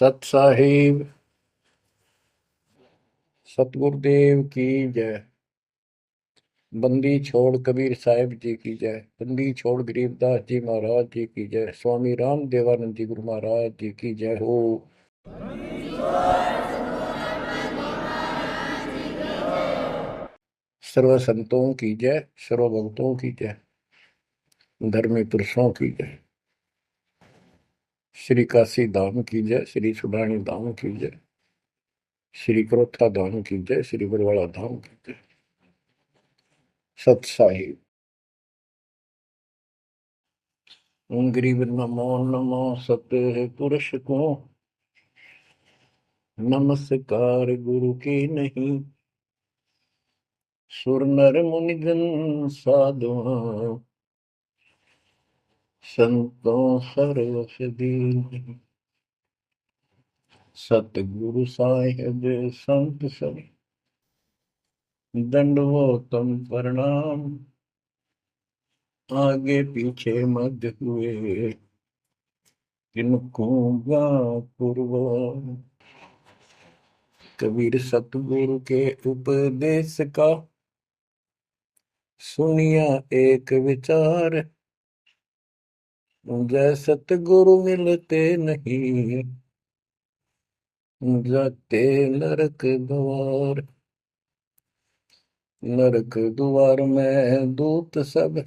सत साहिब सतगुरुदेव की जय। बंदी छोड़ कबीर साहिब जी की जय। बंदी छोड़ गरीबदास जी महाराज जी की जय। स्वामी राम देवानंद जी गुरु महाराज जी की जय हो। सर्व संतों की जय, सर्व भक्तों की जय, धर्मी पुरुषों की जय। श्री काशी धाम की जय, श्री सुडानी धाम की जय, श्री क्रोथा धाम की जय, श्री बरवाड़ा धाम की जय। सत साहिब गरीब नमो नमो सत्य पुरुष को नमस्कार गुरु की नहीं। सुर नर मुनिजन साधुआ संतों सर्वस दीन। सतगुरु साहिब संत सब दंडवतम प्रणाम। आगे पीछे मध्य हुए किनको पूर्व। कबीर सतगुरु के उपदेश का सुनिया एक विचार। जय सतगुरु मिलते नहीं जाते नरक द्वार। नरक द्वार में दूत सब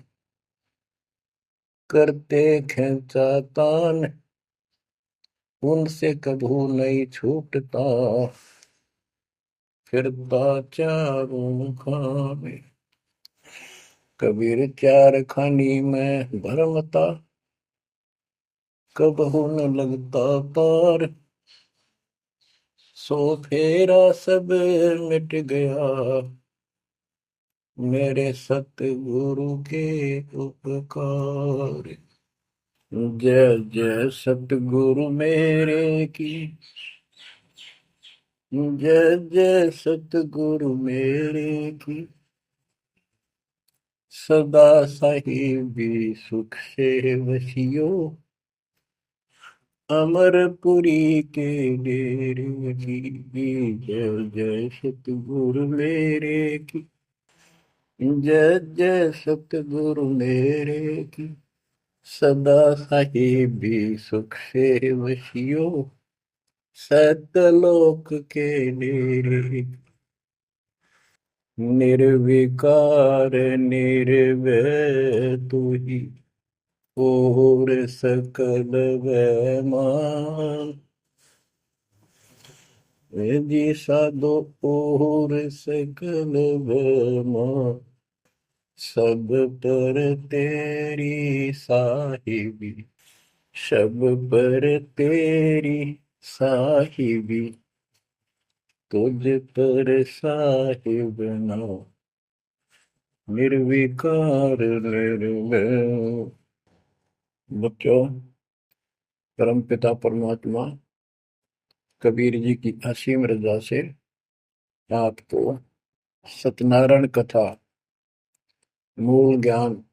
करते खेचातान। उनसे कभू नहीं छूटता फिरता चारों खाने। कबीर चार खानी में भरमता कबहू न लगता पार। सो फेरा सब मिट गया मेरे सतगुरु के उपकार। जय जय सतगुरु मेरे की जय जय सतगुरु मेरे की। सदा साहिबी सुख से वसियो अमरपुरी के डेरे की। जय जय सतगुरु मेरे की जय जय सतगुरु मेरे की। सदा साहिबी सुख से वसियो सतलोक के डेरे। निर्विकार निर्भय तू ही और सकल वैमान। जी साधो और सकल वैमान। सब पर तेरी साहिबी सब पर तेरी साहिबी। तुझ पर साहिब नाम निर्विकार निर्भय। बच्चों, परम पिता परमात्मा कबीर जी की असीम रजा से आपको सत्यनारायण कथा मूल ज्ञान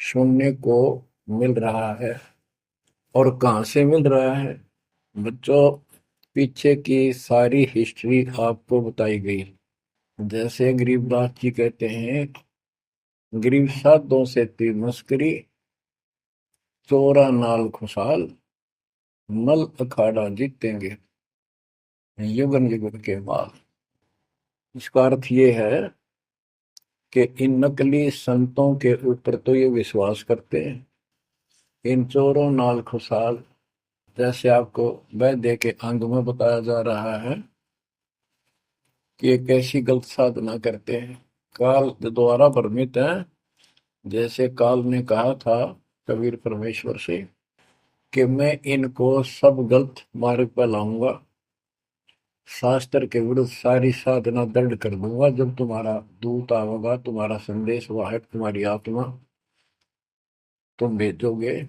सुनने को मिल रहा है। और कहाँ से मिल रहा है बच्चों? पीछे की सारी हिस्ट्री आपको बताई गई। जैसे गरीबदास जी कहते हैं, गरीब साधों से ती मस्करी, चोरा नाल खुशहाल, मल अखाड़ा जीतेंगे युगन युगन के माल। इसका अर्थ ये है कि इन नकली संतों के ऊपर तो ये विश्वास करते हैं, इन चोरों नाल खुशहाल, जैसे आपको वैद्य के अंग में बताया जा रहा है कि एक ऐसी गलत साधना करते हैं, काल द्वारा भ्रमित है। जैसे काल ने कहा था कबीर परमेश्वर से कि मैं इनको सब गलत मार्ग पर लाऊंगा, शास्त्र के विरुद्ध सारी साधना दंड कर दूंगा। जब तुम्हारा दूत आवेगा, तुम्हारा संदेश वाहक, तुम्हारी आत्मा, तुम भेजोगे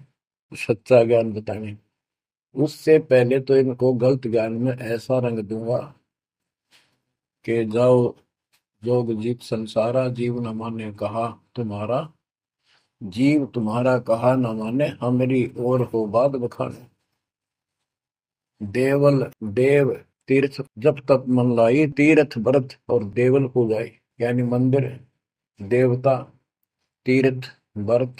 सच्चा ज्ञान बताने, उससे पहले तो इनको गलत ज्ञान में ऐसा रंग दूंगा कि जाओ जोग जीत संसारा, जीव न माने कहा तुम्हारा। जीव तुम्हारा कहा न माने, हमारी ओर हो बात बखाने। देवल देव तीर्थ जब तक मन लाई, तीर्थ व्रत और देवल पूजाई। यानी मंदिर, देवता, तीर्थ, व्रत,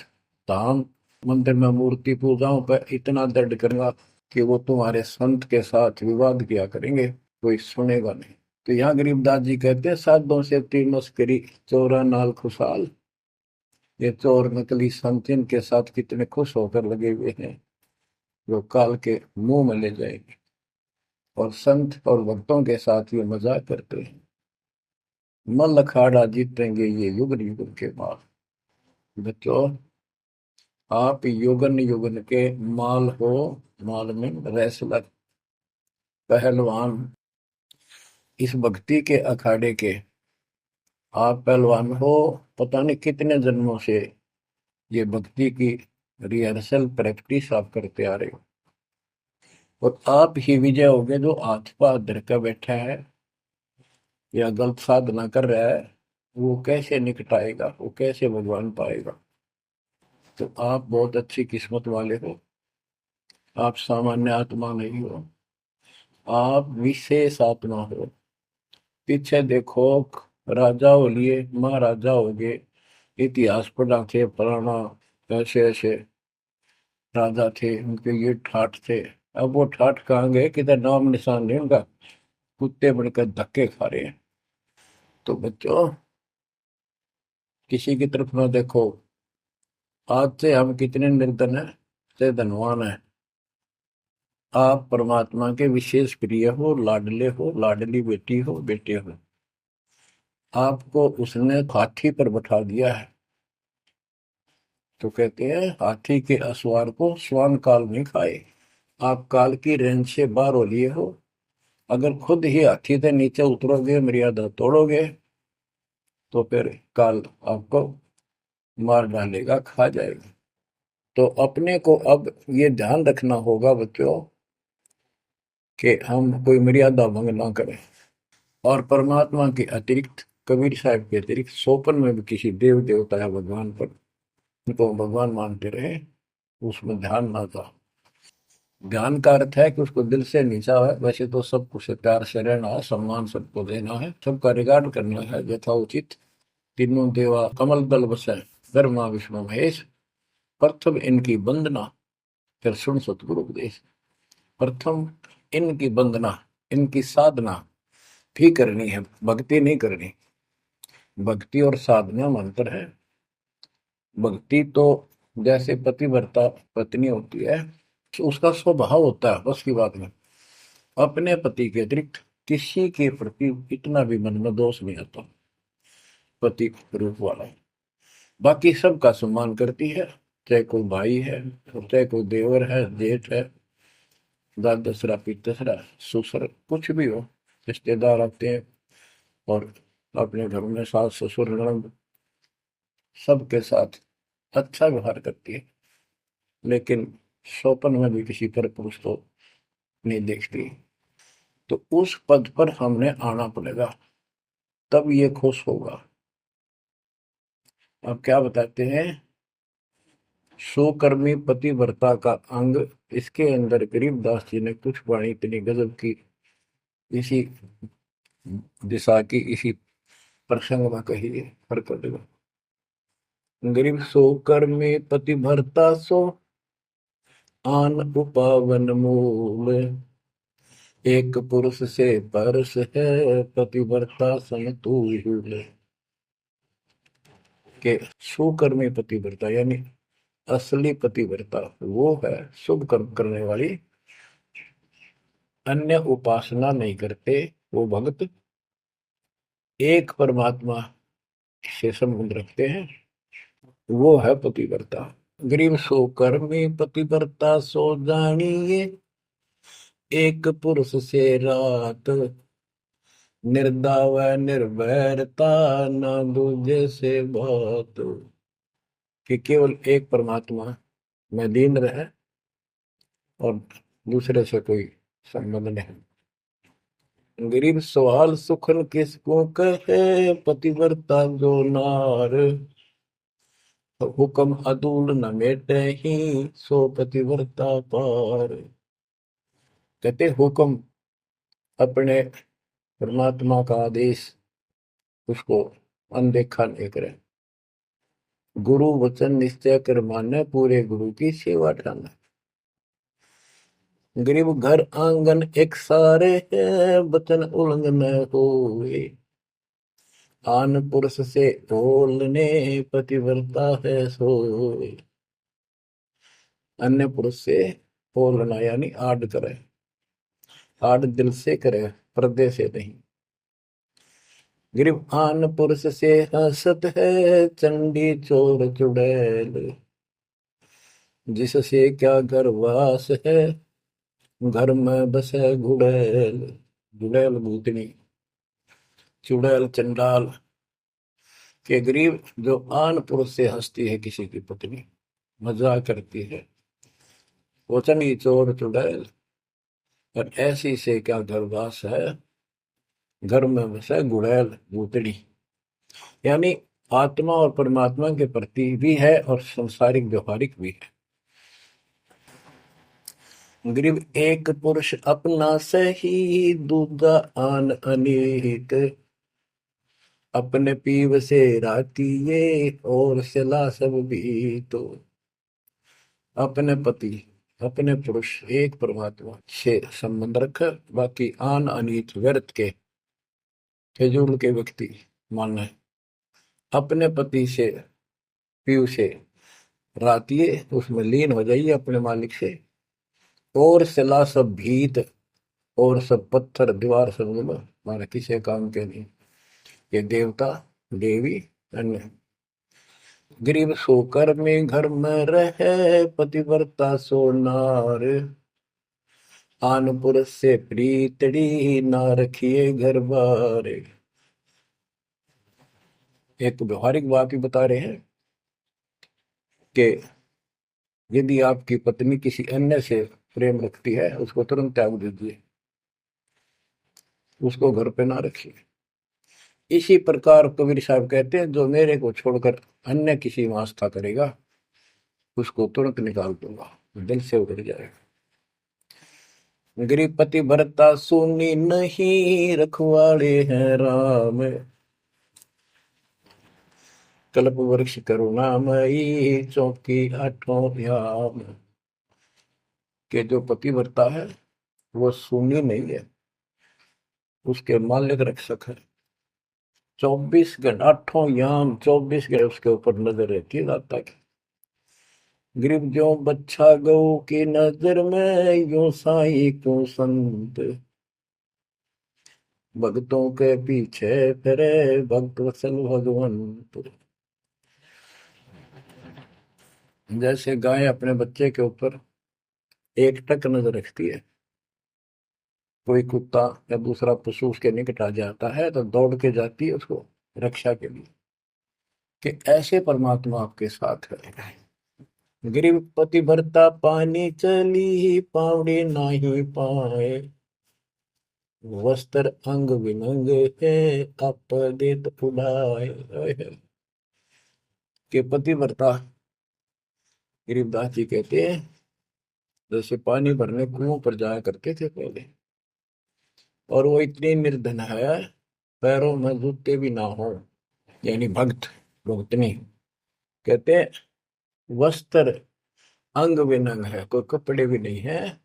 धाम। मंदिर में मूर्ति पूजाओं पर इतना दृढ़ करूंगा कि वो तुम्हारे संत के साथ विवाद किया करेंगे, कोई सुनेगा नहीं। तो यहाँ गरीबदास जी कहते हैं, साधों से तीर मस्करी, चोरा नाल खुशहाल। ये चोर नकली संत इनके साथ कितने खुश होकर लगे हुए हैं, जो काल के मुंह में ले जाएंगे। और संत और भक्तों के साथ ये मजाक करते हैं। मल अखाड़ा जीतेंगे ये युग युग के बाद। बच्चों, आप युगन युगन के माल हो, माल में रेसलर, पहलवान। इस भक्ति के अखाड़े के आप पहलवान हो। पता नहीं कितने जन्मों से ये भक्ति की रिहर्सल प्रैक्टिस आप करते आ रहे हो। और आप ही विजय होगे जो हाथ पा धर कर बैठा है या गलत साधना कर रहा है, वो कैसे निकटाएगा, वो कैसे भगवान पाएगा। तो आप बहुत अच्छी किस्मत वाले हो। आप सामान्य आत्मा नहीं हो, आप विशेष आत्मा हो। पीछे देखो, राजा हो लिए, महाराजा हो गए, इतिहास पढ़ा थे, पुराना ऐसे ऐसे राजा थे, उनके ये ठाठ थे। अब वो ठाठ कहाँ गए, किधर नाम निशान नहीं उनका। कुत्ते बनकर धक्के खा रहे हैं। तो बच्चों, किसी की तरफ ना देखो। आज से हम कितने निर्धन है से धनवान है। आप परमात्मा के विशेष प्रिय हो, लाडले हो, लाडली बेटी हो, बेटे हो। आपको उसने हाथी पर बैठा दिया है। तो कहते हैं, हाथी के असवार को श्वान काल नहीं खाए। आप काल की रेंज से बाहर हो लिए हो। अगर खुद ही हाथी से नीचे उतरोगे, मर्यादा तोड़ोगे, तो फिर काल आपको मार डालेगा, खा जाएगा। तो अपने को अब ये ध्यान रखना होगा बच्चों कि हम कोई मर्यादा भंग ना करें। और परमात्मा के अतिरिक्त, कबीर साहब के अतिरिक्त सोपन में भी किसी देव देवता या भगवान पर उनको भगवान मानते रहे, उसमें ध्यान ना था। ध्यान का अर्थ है कि उसको दिल से नीचा है। वैसे तो सब कुछ प्यार से रहना है, सम्मान सबको देना है, सबका रिगार्ड करना है यथाउचित। तीनों देवा कमल दल बसे, ब्रह्मा विष्णु महेश। प्रथम इनकी वंदना, फिर सुन सतगुरु उपदेश। प्रथम इनकी वंदना, इनकी साधना भी करनी है, भक्ति नहीं करनी। भक्ति और साधना में अंतर है। भक्ति तो जैसे पतिव्रता पत्नी होती है, उसका स्वभाव होता है, बस की बात में अपने पति के अतिरिक्त किसी के प्रति इतना भी मन में दोष नहीं आता। पति रूप वाला बाकी सबका सम्मान करती है, चाहे कोई भाई है, चाहे कोई देवर है, जेठ है, दादसरा, पितसरा, ससुर, कुछ भी हो। रिश्तेदार आते हैं और अपने घर में सास ससुर ननद सबके साथ अच्छा व्यवहार करती है। लेकिन स्वपन में भी किसी पर पुरुष को नहीं देखती। तो उस पद पर हमने आना पड़ेगा, तब ये खुश होगा। अब क्या बताते हैं, सुकर्मी पतिव्रता का अंग। इसके अंदर गरीबदास जी ने कुछ वाणी इतनी गजब की इसी दिशा की, इसी प्रसंग में कही है। हरकत गरीब सो कर्मी पतिव्रता सो, आन उपावन मूल। एक पुरुष से परस है, पतिव्रता समतुल। के सुकर्मी पतिव्रता यानी असली पतिव्रता वो है, शुभ कर्म करने वाली, अन्य उपासना नहीं करते वो भक्त, एक परमात्मा से संबंध रखते हैं, वो है पतिव्रता। गरीब सो कर्मी पतिव्रता सो जानिए, एक पुरुष से रात। निर्दाव निर्भरता, न दूजे से बात। कि केवल एक परमात्मा में लीन रहे और दूसरे से कोई संबंध नहीं। गरीब सवाल सुखन किसको कहे, पतिव्रता जो नार। हुक्म अदूल न मेटे ही, सो पतिव्रता पार। कहते हुक्म अपने परमात्मा का आदेश उसको अनदेखा नहीं करे। गुरु वचन निश्चय कर माने, पूरे गुरु की सेवा ठाने। गरीब घर आंगन एक सारे है, वचन उल्लंघन होए। आन पुरुष से बोलने, पतिव्रता है सोए। अन्य पुरुष से बोलना यानी आड़ करे, आड़ दिल से करे, पर्दे से नहीं। गरीब आन पुरुष से हंसत है, चंडी चोर चुड़ैल। जिससे क्या घर वास है, घर में बसे घुड़ैल। घुड़ैल भूतनी, चुड़ैल चंडाल। के गरीब जो आन पुरुष से हंसती है, किसी की पत्नी मजाक करती है, वो चंडी चोर चुड़ैल। और ऐसी से क्या घरवास है, घर में बसे घुड़ैल भूतड़ी। यानी आत्मा और परमात्मा के प्रति भी है और संसारिक व्यवहारिक भी है। गरीब एक पुरुष अपना सही, दूजा आन अनेक। अपने पीव से रातिये, और सला सब भी तो। अपने पति, अपने पुरुष एक परमात्मा से संबंध रख, बाकी आन अनित व्यर्थ के फिजूल के व्यक्ति मानना है। अपने पति से, पीव से रातिये, उसमें लीन हो जाइए अपने मालिक से। और सला सब भीत, और सब पत्थर दीवार सब हमारे किसी काम के नहीं। ये देवता देवी अन्य। गरीब सोकर में घर में रहे, पतिव्रता सो नार। आन पुरुष से प्रीतड़ी, ना रखिए घर बार। एक व्यवहारिक बात भी बता रहे हैं कि यदि आपकी पत्नी किसी अन्य से प्रेम रखती है, उसको तुरंत त्याग दीजिए, उसको घर पे ना रखिए। इसी प्रकार कबीर साहब कहते हैं, जो मेरे को छोड़कर अन्य किसी में आस्था करेगा, उसको तुरंत निकाल दूंगा, दिल से उतर जाएगा। गरीब पति भरता सुनी नहीं, रखवाड़े हैं राम। कल्प वृक्ष करुणामयी, चौकी आठों याम। के जो पति भरता है वो सुनी नहीं है, उसके मालिक रक्षक है। 24 घंटे, आठों याम 24 घंटे उसके ऊपर नजर रहती है दाता की। गरीब जो बच्चा गौ की नजर में, यूं साई क्यों संत। भक्तों के पीछे फिरे, भक्त वत्सल भगवंत। जैसे गाय अपने बच्चे के ऊपर एक टक नजर रखती है, कोई कुत्ता या दूसरा पशु उसके निकट आ जाता है तो दौड़ के जाती है उसको रक्षा के लिए। कि ऐसे परमात्मा आपके साथ है। गरीब पति भरता पानी चली, पावड़ी नाही पाए। वस्त्र अंग विनंग है, आप देत उड़ाए। के पति भरता गरीबदास जी कहते हैं, जैसे पानी भरने कुओं पर जाया करते थे पहले, और वो इतनी निर्धन है, पैरों में जूते भी ना हो, यानी भक्त भुगतनी। कहते हैं वस्त्र अंग विनंग है, कोई कपड़े भी नहीं है,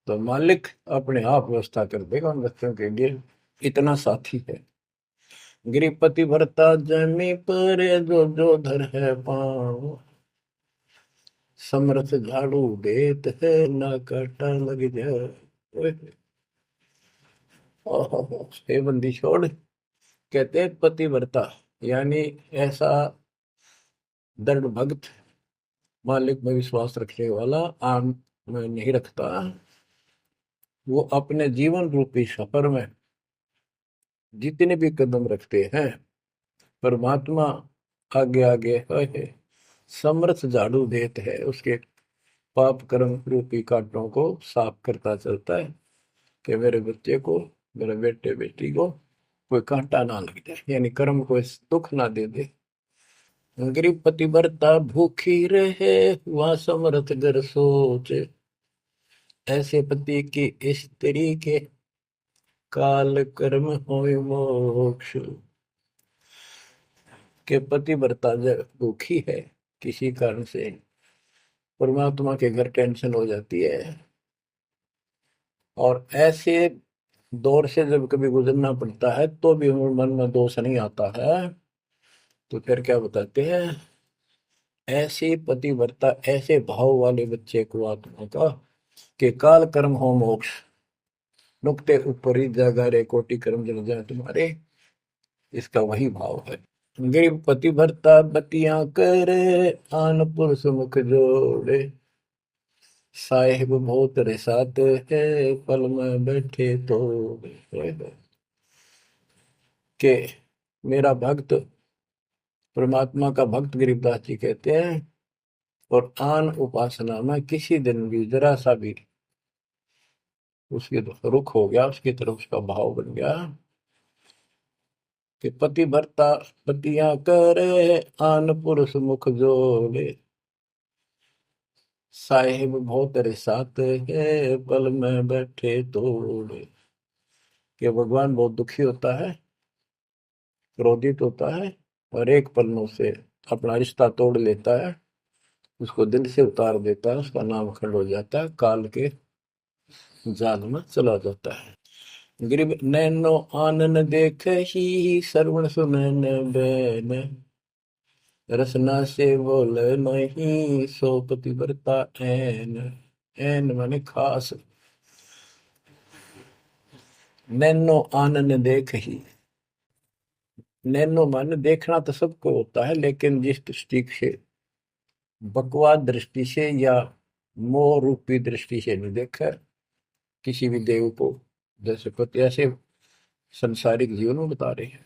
तो मालिक अपने आप व्यवस्था कर देगा उन बच्चों के लिए, इतना साथी है। गृहपति भरता जमी पर, जो जो धर है पाँव। समरथ झाड़ू देत है, ना काटा लग जाए। हे बंदी छोड़। कहते हैं पतिव्रता यानी ऐसा दृढ़ भक्त, मालिक में विश्वास रखने वाला, आम में नहीं रखता। वो अपने जीवन रूपी सफर में जितने भी कदम रखते हैं, परमात्मा आगे आगे है, समर्थ झाड़ू देते है, उसके पाप कर्म रूपी कांटों को साफ करता चलता है कि मेरे बच्चे को, मेरे बेटे बेटी को कोई कांटा ना लग जाए, यानी कर्म को दुख ना दे दे। गरीब पतिव्रता भूखी रहे, वह समर्थ घर सोच। ऐसे पति की स्त्री के काल कर्म होय मोक्ष। के पतिव्रता जब दुखी है किसी कारण से, परमात्मा के घर टेंशन हो जाती है, और ऐसे दौर से जब कभी गुजरना पड़ता है तो भी मन में दोष नहीं आता है, तो फिर क्या बताते हैं, ऐसे पतिव्रता ऐसे भाव वाले बच्चे को आत्मा का कि काल कर्म हो मोक्ष, नुक्ते ऊपर ही जागा रे कोटि कर्म जल जाए तुम्हारे, इसका वही भाव है। गरीब पतिव्रता बतियां करे, आन पुरुष मुख जोड़े, साहेब बहुत रिसात है, पल में बैठे तो के मेरा भक्त, परमात्मा का भक्त गरीबदास जी कहते हैं, और आन उपासना में किसी दिन भी जरा सा भी उसके रुख हो गया, उसकी तरफ उसका भाव बन गया कि पतिव्रता पतियां करे, आन पुरुष मुख जोड़े, साहिब बहुत रिसात है, पल में बैठे तोड़े। कि भगवान बहुत दुखी होता है, क्रोधित होता है, और एक पल में उसे अपना रिश्ता तोड़ लेता है, उसको दिल से उतार देता है, उसका नाम खंड हो जाता है, काल के जाल में चला जाता है। गरीब नैनो आनन देख ही, श्रवण सुनन बैन, रसना से बोल नहीं, सो पतिव्रता ऐन। ऐन माने खास। नैनो आनन देख ही, नैनो माने देखना तो सबको होता है, लेकिन जिस दृष्टि से, बकवाद दृष्टि से या मोह रूपी दृष्टि से नहीं देखा किसी भी देव को, जैसे पति ऐसे संसारिक जीवन में बता रहे हैं।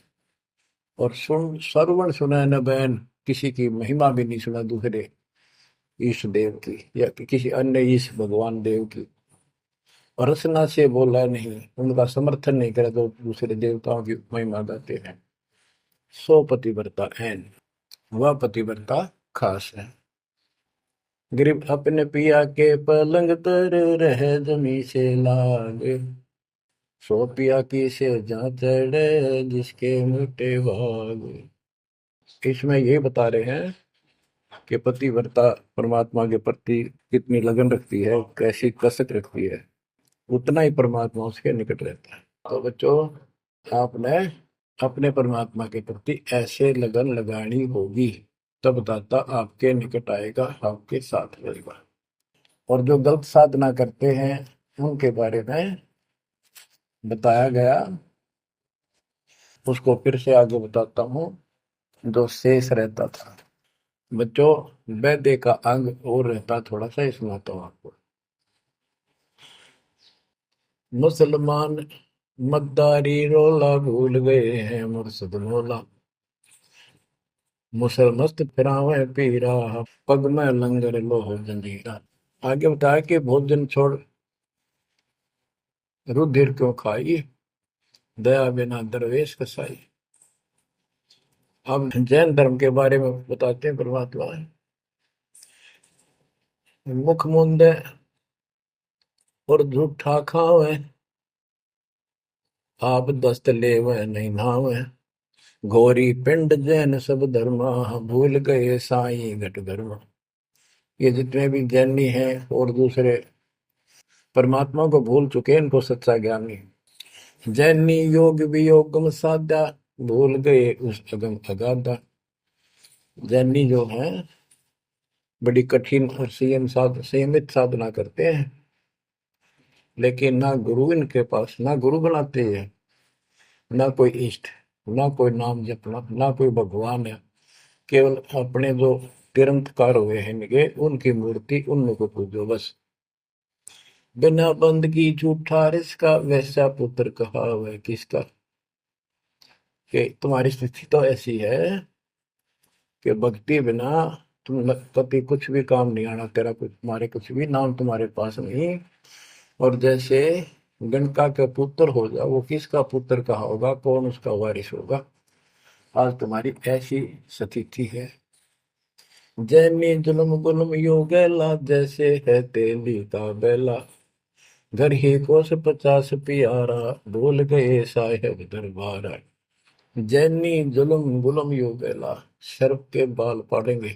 और सुन श्रवण सुना न बैन, किसी की महिमा भी नहीं सुना दूसरे ईश देव की या किसी अन्य ईश भगवान देव की, और रसना से बोला नहीं, उनका समर्थन नहीं करे तो दूसरे देवताओं की महिमा गाते हैं। सो पतिव्रता ऐन, वह पतिव्रता खास है। गरीब अपने पिया के पलंग तर, रह जमी से लागे, सो पिया की से जहाँ चढ़े, जिसके मोटे भाग। इसमें ये बता रहे हैं कि पतिव्रता परमात्मा के प्रति कितनी लगन रखती है, कैसी कसक रखती है, उतना ही परमात्मा उसके निकट रहता है। तो बच्चों, आपने अपने परमात्मा के प्रति ऐसे लगन लगानी होगी, तब दाता आपके निकट आएगा, आपके साथ रहेगा। और जो गलत साधना करते हैं उनके बारे में बताया गया, उसको फिर से आगे बताता हूँ, जो शेष रहता था। बच्चों, वैद्य का अंग और रहता थोड़ा सा, इसमें आता हूँ आपको। मुसलमान मद्दारी रोला, भूल गए हैं मुर्शद मौला, मुसलमस्त फिरावे पीरा, पग में लंगर लोह जंजीरा। आगे बताया कि भोजन छोड़ रुधिर क्यों खाई, दया बिना दरवेश कसाई। अब जैन धर्म के बारे में बताते हैं परमात्मा। मुख मुंदे और झूठा खावे, आप दस्त लेवे नहीं नावे, घोरी पिंड जैन सब धर्मा, भूल गए साई घट धर्मा। ये जितने भी जैनी हैं और दूसरे परमात्मा को भूल चुके हैं, इनको सच्चा ज्ञान नहीं। जैनी योग वियोगम साधा, भूल गए उस अगम अगाधा। जैनी जो है बड़ी कठिन और संयमित साधना करते हैं, लेकिन ना गुरु इनके पास, ना गुरु बनाते हैं, ना कोई इष्ट, ना कोई नाम जपना, ना कोई भगवान है। केवल अपने जो तिरंतकार हुए हैं इनके, उनकी मूर्ति, उन्हीं को पूजो बस। बिना बंदगी झूठा रिसका, वैसा पुत्र कहा वह किसका। कि तुम्हारी स्थिति तो ऐसी है कि भक्ति बिना तुम कभी कुछ भी काम नहीं आना, तेरा कुछ, तुम्हारे कुछ भी नाम तुम्हारे पास नहीं। और जैसे गणका का पुत्र हो जा, वो किसका पुत्र कहा होगा, कौन उसका वारिस होगा। आज तुम्हारी ऐसी स्थिति है। जैनी जुल्म गुल्म यो गैला, जैसे है तेली का बैला, घर ही कोस 50 प्यारा, भूल गए साहेब दरबारा। जैनी जुल्म गुलम यू बेला, शर्फ के बाल पड़ेंगे,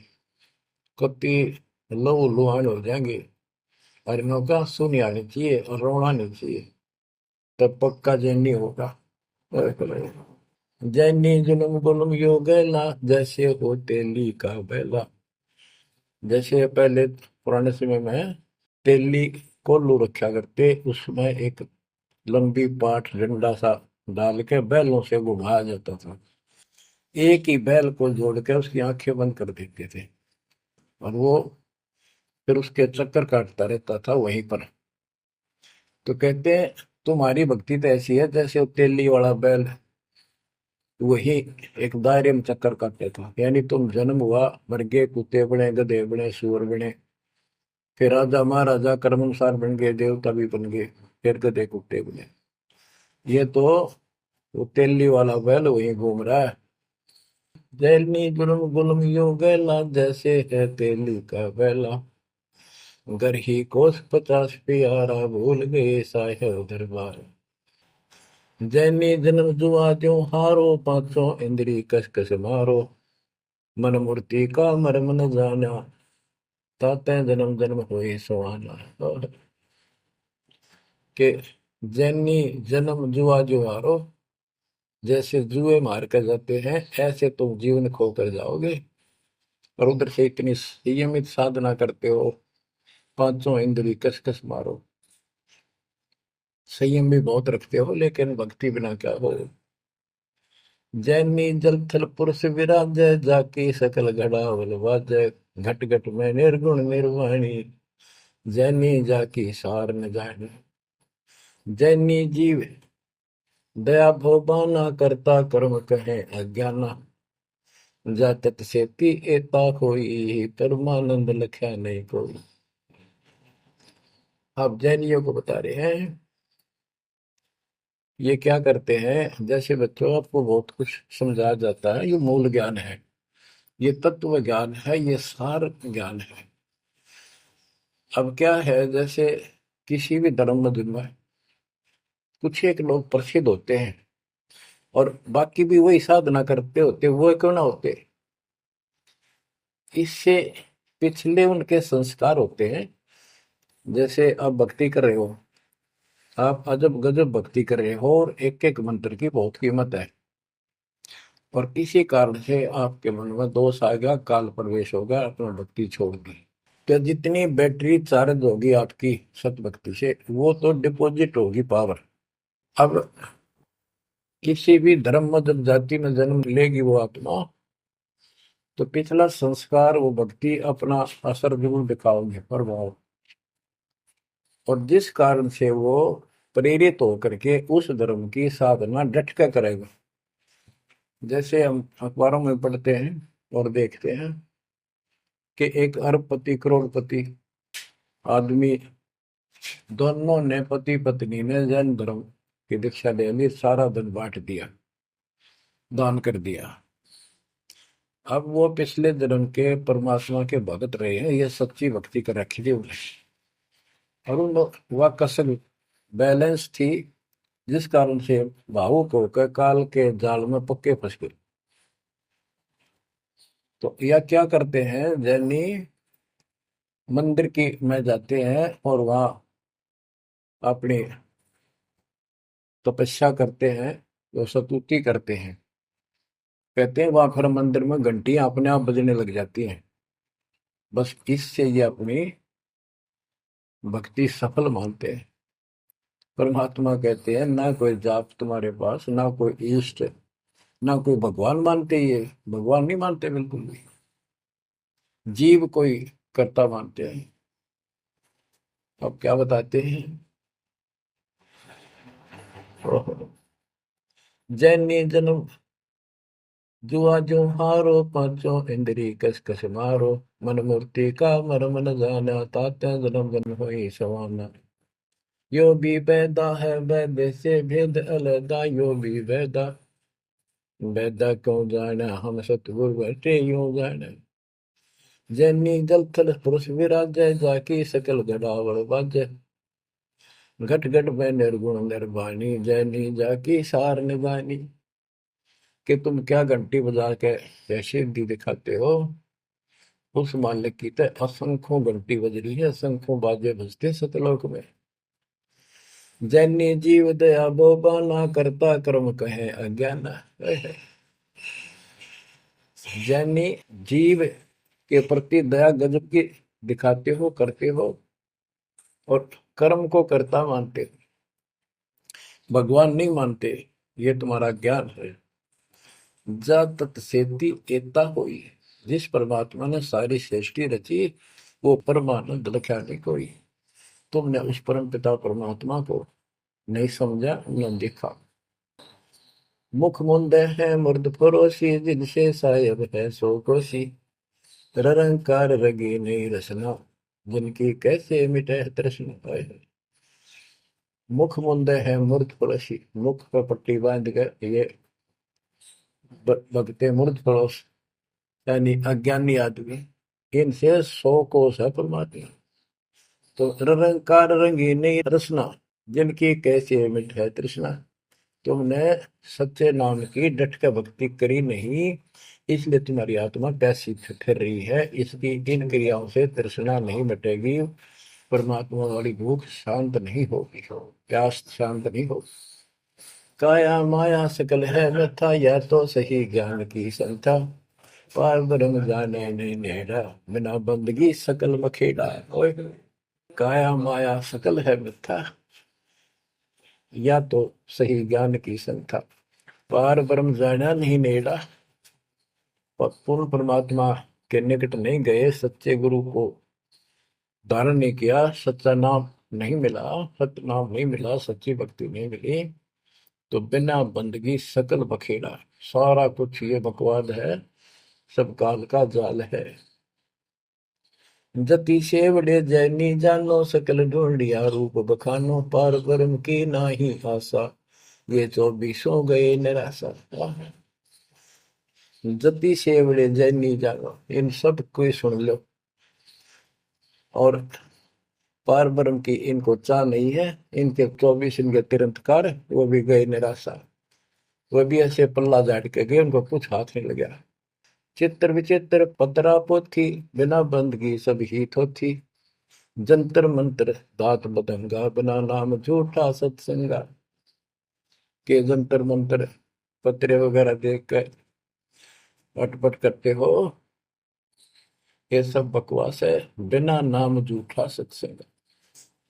कति लहू लुहान हो जाएंगे। और इनका सुनी आनी चाहिए और रोना नहीं चाहिए, तब पक्का जैनी होगा। जैनी जुल्म गुलम यू गैला, जैसे हो तेली का बेला। जैसे पहले पुराने समय में तेली कोल्लू रखा करते, उसमें एक लंबी पाठ डंडा सा डाल के बैलों से घुमाया जाता था। एक ही बैल को जोड़ के उसकी आंखें बंद कर देते थे और वो फिर उसके चक्कर काटता रहता था वहीं पर। तो कहते हैं तुम्हारी भक्ति तो ऐसी है जैसे वो तेली वाला बैल वही एक दायरे में चक्कर काटते था। यानी तुम जन्म हुआ, मर गए, कुत्ते बने, गधे बने, सुअर बने, फिर राजा महाराजा कर्मानुसार बन गए, देवता भी बन गए, फिर गधे कुत्ते बने। ये तो वो तेली वाला बैल वही घूम रहा है। जैनी जुल्म गुलम यो गैला, जैसे है तेली का बैला। घर ही कोस 50 प्यारा, भूल गए साहेब दरबार। जैनी जन्म जुआ त्यों हारो, पांचों इंद्री कस कस मारो। मन मूर्ति का मर्म न जाना, ताते जन्म जन्म होए सुहाना। और के जैनी जन्म जुआ जो हारो, जैसे जुए मार कर जाते हैं ऐसे तुम जीवन खो कर जाओगे। और उधर से इतनी संयमित साधना करते हो, पांचों इंद्री कस कस मारो। संयम भी बहुत रखते हो, लेकिन भक्ति बिना क्या हो। जैनी जल थल पुरुष विराजय, जाकी सकल घड़ावल वाजय। घट घट में निर्गुण निर्वाणी, जैनी जाकी सार न जानी। जैनी जीव दया भोबाना, करता कर्म कहे अज्ञाना। जातक सेती एता कोई, परमानंद लख्या नहीं कोई। आप जैनियों को बता रहे हैं ये क्या करते हैं। जैसे बच्चों आपको बहुत कुछ समझाया जाता है, ये मूल ज्ञान है, ये तत्व ज्ञान है, ये सार ज्ञान है। अब क्या है, जैसे किसी भी धर्म में कुछ एक लोग प्रसिद्ध होते हैं और बाकी भी वही साधना करते होते, वो क्यों ना होते। इससे पिछले उनके संस्कार होते हैं। जैसे आप भक्ति कर रहे हो, आप अजब गजब भक्ति कर रहे हो और एक एक मंत्र की बहुत कीमत है, और किसी कारण से आपके मन में दोष आ गया, काल प्रवेश होगा, अपना भक्ति छोड़ दी, तो जितनी बैटरी चार्ज होगी आपकी सत भक्ति से, वो तो डिपॉजिट होगी पावर। अब किसी भी धर्म में जब जाति में जन्म लेगी वो आत्मा, तो पिछला संस्कार वो भक्ति अपना असर जरूर दिखाओगे, प्रभाव। और जिस कारण से वो प्रेरित होकर के उस धर्म की साधना डट कर करेगा। जैसे हम अखबारों में पढ़ते हैं और देखते हैं कि एक अरबपति करोड़पति आदमी, दोनों ने पति पत्नी ने जैन धर्म की दीक्षा ले ली, सारा धन बांट दिया, दान कर दिया। अब वो पिछले जन्म के परमात्मा के भगत रहे हैं, ये सच्ची भक्ति कर रखी थी उन्हें, और उन वह कसल बैलेंस थी, जिस कारण से भावुक होकर काल के जाल में पक्के फंस गए। तो यह क्या करते हैं, जैनी मंदिर की में जाते हैं और वहां अपनी तपस्या करते हैं, तो स्तुति करते हैं। कहते हैं वहां फिर मंदिर में घंटियां अपने आप बजने लग जाती हैं। बस इससे ये अपनी भक्ति सफल मानते हैं। परमात्मा कहते हैं ना कोई जाप तुम्हारे पास, ना कोई इष्ट, ना कोई भगवान मानते, ये भगवान नहीं मानते बिल्कुल भी, जीव कोई कर्ता मानते हैं। अब क्या बताते हैं, जैनी जन्म जुआ जो हारो, पांचों इंद्री कस कस मारो। मन मूर्ति का मर्म न जाना, ताते जन्म जन्म होई सवाना। यो भी पैदा है वैद से भेद अलगा, यो भी वैदा वैदा क्यों जाना, हम सतगुरु बैठे यूं जाना। जैनी जल थल पुरुष विराजय, जाकी सकल गड़ावड़ बाजय। घट घट में निर्गुण निर्वाणी, जैनी जाकी सार निभानी। कि तुम क्या घंटी बजा के जैसे दी दिखाते हो, उस मालिक की तो असंख्यों घंटी बज रही है, असंख्यों बाजे बजते सतलोक में। जैनी जीव दया बोबाना, करता कर्म कहे अज्ञान। जैनी जीव के प्रति दया गजब की दिखाते हो, करते हो, और कर्म को कर्ता मानते हो, भगवान नहीं मानते। ये तुम्हारा ज्ञान है। जा तत्सेती एता होई, जिस परमात्मा ने सारी सृष्टि रची, वो परमानंद लख्या नहीं कोई। तुमने उस परम पिता परमात्मा को नहीं समझा, न देखा। मुख मुंदे है मुर्द फरोशी, जिनसे सायब है सो कोशी। रंकार रगी नहीं रसना, जिनकी कैसे मिटे तृष्णा पाए। मुख मुंदे है मूर्ध पड़ोसी, मुख पर पट्टी बांध कर ये भगते मूर्ध पड़ोस, यानी अज्ञानी आदमी, इनसे 100 कोस है परमात्मा। तो रंकार रंगी नहीं रसना, जिनकी कैसे मिट है तृष्णा। तुमने सच्चे नाम की डट के भक्ति करी नहीं, इसलिए तुम्हारी आत्मा प्यासी फिर रही है। इसकी इन क्रियाओं से तृष्णा नहीं मिटेगी, परमात्मा वाली भूख शांत नहीं होगी, प्यास शांत नहीं होगी। काया माया सकल है मिथ्या, यह तो सही ज्ञान की संथा। पार ब्रह्म जाने नहीं नेड़ा, बिना बंदगी सकल मखेड़ा। ओए, काया माया सकल है मिथ्या, या तो सही ज्ञान की संथा। पार ब्रह्म जाना नहीं नेड़ा, और पूर्ण परमात्मा के निकट नहीं गए, सच्चे गुरु को धारण नहीं किया, सच्चा नाम नहीं मिला, सत्य नाम नहीं मिला, सच्ची भक्ति नहीं मिली, तो बिना बंदगी सकल बखेड़ा। सारा कुछ ये बकवाद है, सब काल का जाल है। जति सेवड़े जैनी जानो, सकल ढूंढिया रूप बखानो। पार ब्रह्म की नाही आशा, ये 24 गए निराशा। जति सेवड़े जैनी जानो, इन सब को सुन लो। और पार ब्रह्म की इनको चाह नहीं है, इनके 24 इनके तिरंतकार, वो भी गए निराशा। वो भी ऐसे पल्ला झाड़ के गए, उनको कुछ हाथ नहीं लगा। चित्र विचित्र पतरा पोथी, बिना बंदगी सब ही थोथी। जंतर मंत्र दात बदंगा, बिना नाम झूठा सत्संगा। के जंतर मंत्र पत्रे वगैरह देख कर अटपट करते हो, ये सब बकवास है। बिना नाम झूठा सत्संग,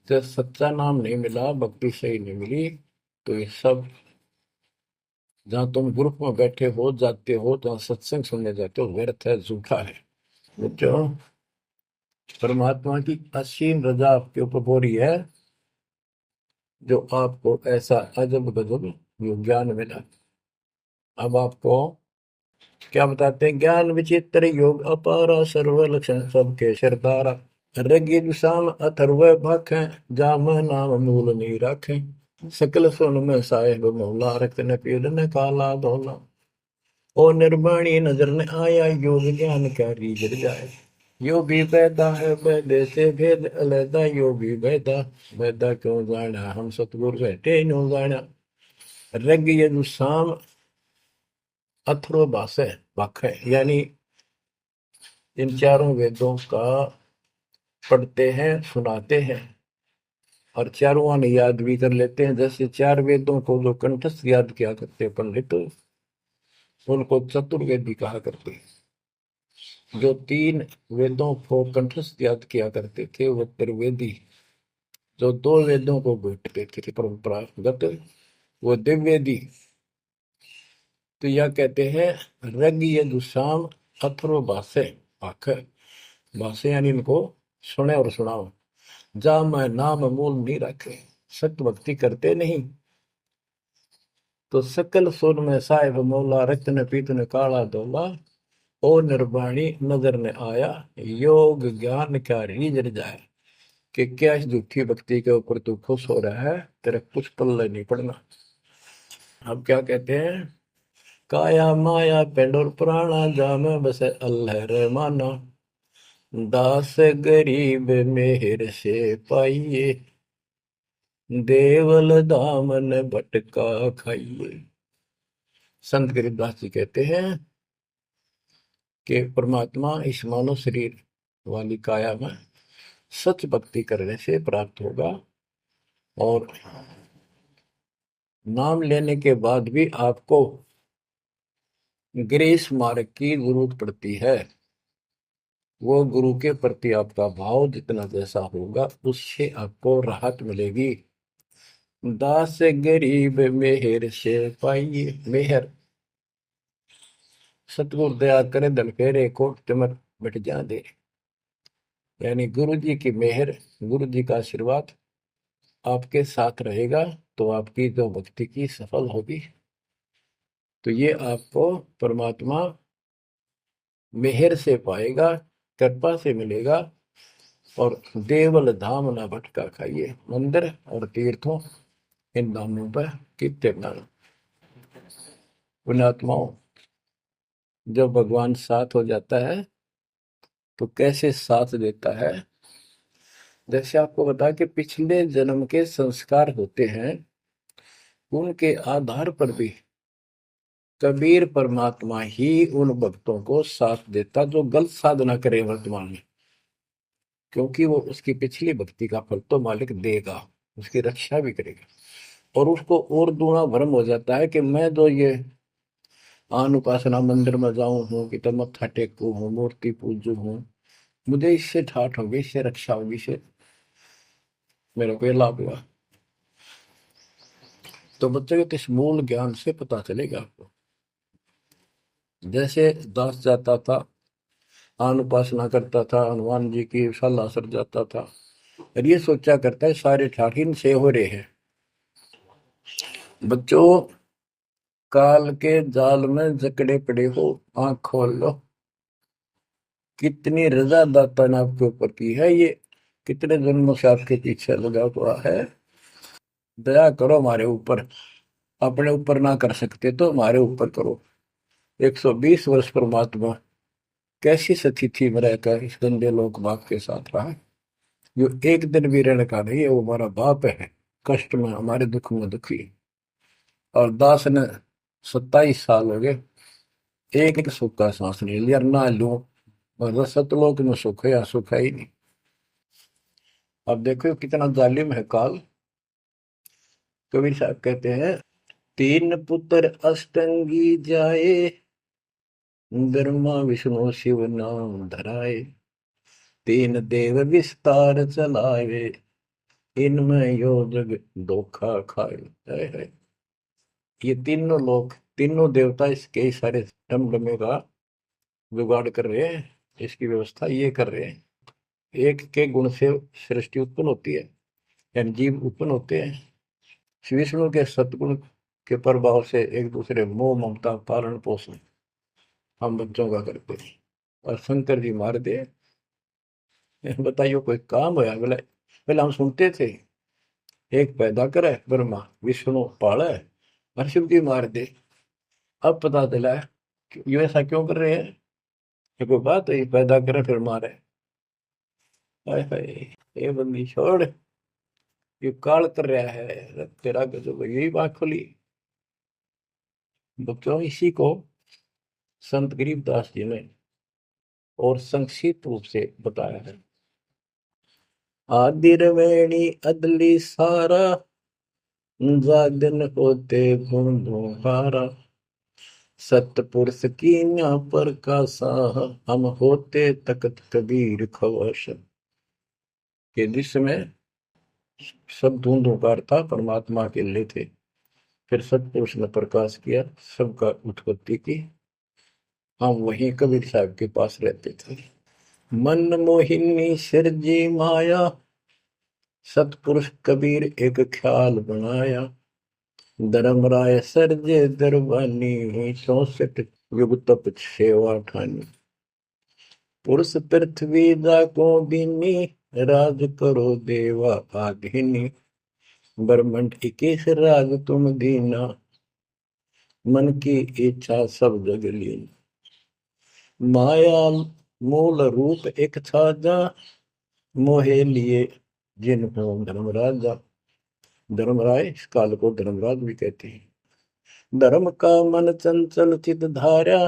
जब सच्चा नाम नहीं मिला, भक्ति सही नहीं मिली, तो ये सब, जहां तुम ग्रुप में बैठे हो जाते हो, जहां सत्संग सुनने जाते हो, व्यर्थ है, झूठा है। जो परमात्मा की असीम रजा आपके ऊपर हो रही है, जो आपको ऐसा अजब गजब जो ज्ञान मिला। अब आपको क्या बताते हैं? ज्ञान विचित्र योग अपारा, सर्व लक्षण सबके सरदारा। ऋग्वेद साम अथर्व भाखें, जाम नाम मूल नहीं राखें। सकल सुन में साहेब मौला, रक्त न पीड़ न काला धोला। ओ निर्वाणी नजर न आया, योग ज्ञान क्या रीझ जाए। यो भी बैदा है बैदे से भेद अलैदा, यो भी बैदा बैदा क्यों जाना, हम सतगुरु बैठे नो जाना। ऋग्वेद साम अथर्व भाषा वाक है, यानी इन चारों वेदों का पढ़ते हैं, सुनाते हैं, और चारों आने याद भी कर लेते हैं। जैसे 4 वेदों को जो कंठस्थ याद किया करते पंडित, उनको चतुर्वेदी कहा करते हैं। जो 3 वेदों को कंठस्थ याद किया करते थे, वो त्रिवेदी। जो 2 वेदों को बैठते थे परंपरागत, वो दिव्यवेदी। तो यह कहते हैं रग यजुषाम अथर्व भाषे आखिर, भाषे यानी इनको सुने और सुनाओ। जा मैं नाम मूल नहीं रखे, सत्य भक्ति करते नहीं, तो सकल सुर में साहिब मौला, रक्त ने पीत ने काला धोला। ओ निर्वाणी नजर ने आया, योग ज्ञान क्या रीझ जाए। कि क्या इस झूठी भक्ति के ऊपर तू खुश हो रहा है, तेरे कुछ पल्ले नहीं पड़ना। अब क्या कहते हैं? काया माया पेंड और पुराना, जा में बसे अल्लाह रहमाना। दास गरीब मेहर से पाइए, देवल दामन भटका खाइए। संत गरीबदास जी कहते हैं कि परमात्मा इस मानव शरीर वाली काया में सच भक्ति करने से प्राप्त होगा, और नाम लेने के बाद भी आपको ग्रेस मार्ग की जरूरत पड़ती है। वो गुरु के प्रति आपका भाव जितना जैसा होगा उससे आपको राहत मिलेगी। दास गरीब मेहर से पाइए। मेहर, सतगुरु दया करे धन फेरे कोट तिमर मिट जा दे। यानी गुरु जी की मेहर, गुरु जी का आशीर्वाद आपके साथ रहेगा तो आपकी जो भक्ति की सफल होगी। तो ये आपको परमात्मा मेहर से पाएगा, कृपा से मिलेगा। और देवल धाम न भटका खाइए। मंदिर और तीर्थों, इन नामों पर कितने नाम। पुण्यात्माओं, जब भगवान साथ हो जाता है तो कैसे साथ देता है। जैसे आपको बता कि पिछले जन्म के संस्कार होते हैं, उनके आधार पर भी कबीर परमात्मा ही उन भक्तों को साथ देता जो गलत साधना करे वर्तमान में, क्योंकि वो उसकी पिछली भक्ति का फल तो मालिक देगा, उसकी रक्षा भी करेगा। और उसको और दूना भ्रम हो जाता है कि मैं तो ये आन उपासना मंदिर में जाऊं हूँ कि तो मत्था टेकू हूँ, मूर्ति पूजू हूँ, मुझे इससे ठाठ होगी, इससे रक्षा होगी, इससे मेरे को ये लाभ हुआ। तो बच्चों के इस मूल ज्ञान से पता चलेगा आपको। जैसे दास जाता था, आन उपासना करता था, हनुमान जी की सलाह सर जाता था, और ये सोचा करता है सारे ठाठ इनसे हो रहे हैं। बच्चों, काल के जाल में जकड़े पड़े हो, आंख खोल लो। कितनी रजा दाता ने आपके ऊपर की है, ये कितने जन्मों से आपके पीछे लगा हुआ है। दया करो हमारे ऊपर, अपने ऊपर ना कर सकते तो हमारे ऊपर करो। 120 वर्ष परमात्मा कैसी स्थिति में रहकर इस गंदे लोक बाप के साथ रहा। जो एक दिन भी रहने का नहीं है, वो हमारा बाप है, कष्ट में हमारे दुख में दुखी। और दास ने 27 साल हो गए, एक सुख का सांस नहीं लिया, ना लू। और सतलोक में सुख है या सुख है ही नहीं। अब देखो कितना जालिम है काल। कबीर साहब कहते हैं, तीन पुत्र अष्टंगी जाए, ब्रह्मा विष्णु शिव नाम धराए, तीन देव विस्तार चलाए, इनमें यो जग धोखा खाए। है। ये तीनों लोग, तीनों देवता इसके सारे डमडमे का जुगाड़ कर रहे हैं, इसकी व्यवस्था ये कर रहे हैं। एक के गुण से सृष्टि उत्पन्न होती है, यानी जीव उत्पन्न होते हैं। श्री विष्णु के सतगुण के प्रभाव से एक दूसरे मोह ममता पालन पोषण हम बच्चों का करते हैं। और शंकर जी मार दे, बताइए कोई काम होया बोले। पहले हम सुनते थे, एक पैदा करे ब्रह्मा, विष्णु पाले, और शिव जी मार दे। अब पता चला है कि ये ऐसा क्यों कर रहे हैं। ये कोई बात है, ये पैदा करे फिर मारे। हाय हाय, ये बंदी छोड़, ये काल कर रहा है तेरा गजब। यही बात खुली बच्चों। इसी को संत गरीबदास जी ने और संक्षिप्त रूप से बताया है। आदिर्वेणी अदली सारा, जागन होते बूंदों हारा, सतपुरुष की ना पर का साह, हम होते तकत कबीर खवश। के जिसमें सब धूंधों था परमात्मा के लिए थे, फिर सतपुरुष ने प्रकाश किया, सबका उत्पत्ति की। हम वहीं कबीर साहब के पास रहते थे। मन मोहिनी सिरजी माया, सतपुरुष कबीर एक ख्याल बनाया, धर्मराय सरजे दरबानी, 64 युग तप सेवा ठानी, पुरुष पृथ्वी जाको दीनी, राज करो देवा आधीनी, ब्रह्मंड 21 राज तुम दीना, मन की इच्छा सब जग लीन, माया मूल रूप एक छाजा, मोहे लिए जिन हो धर्म राजा, धर्मराय, इस काल को धर्मराज भी कहते हैं। धर्म का मन चंचल चित धारा,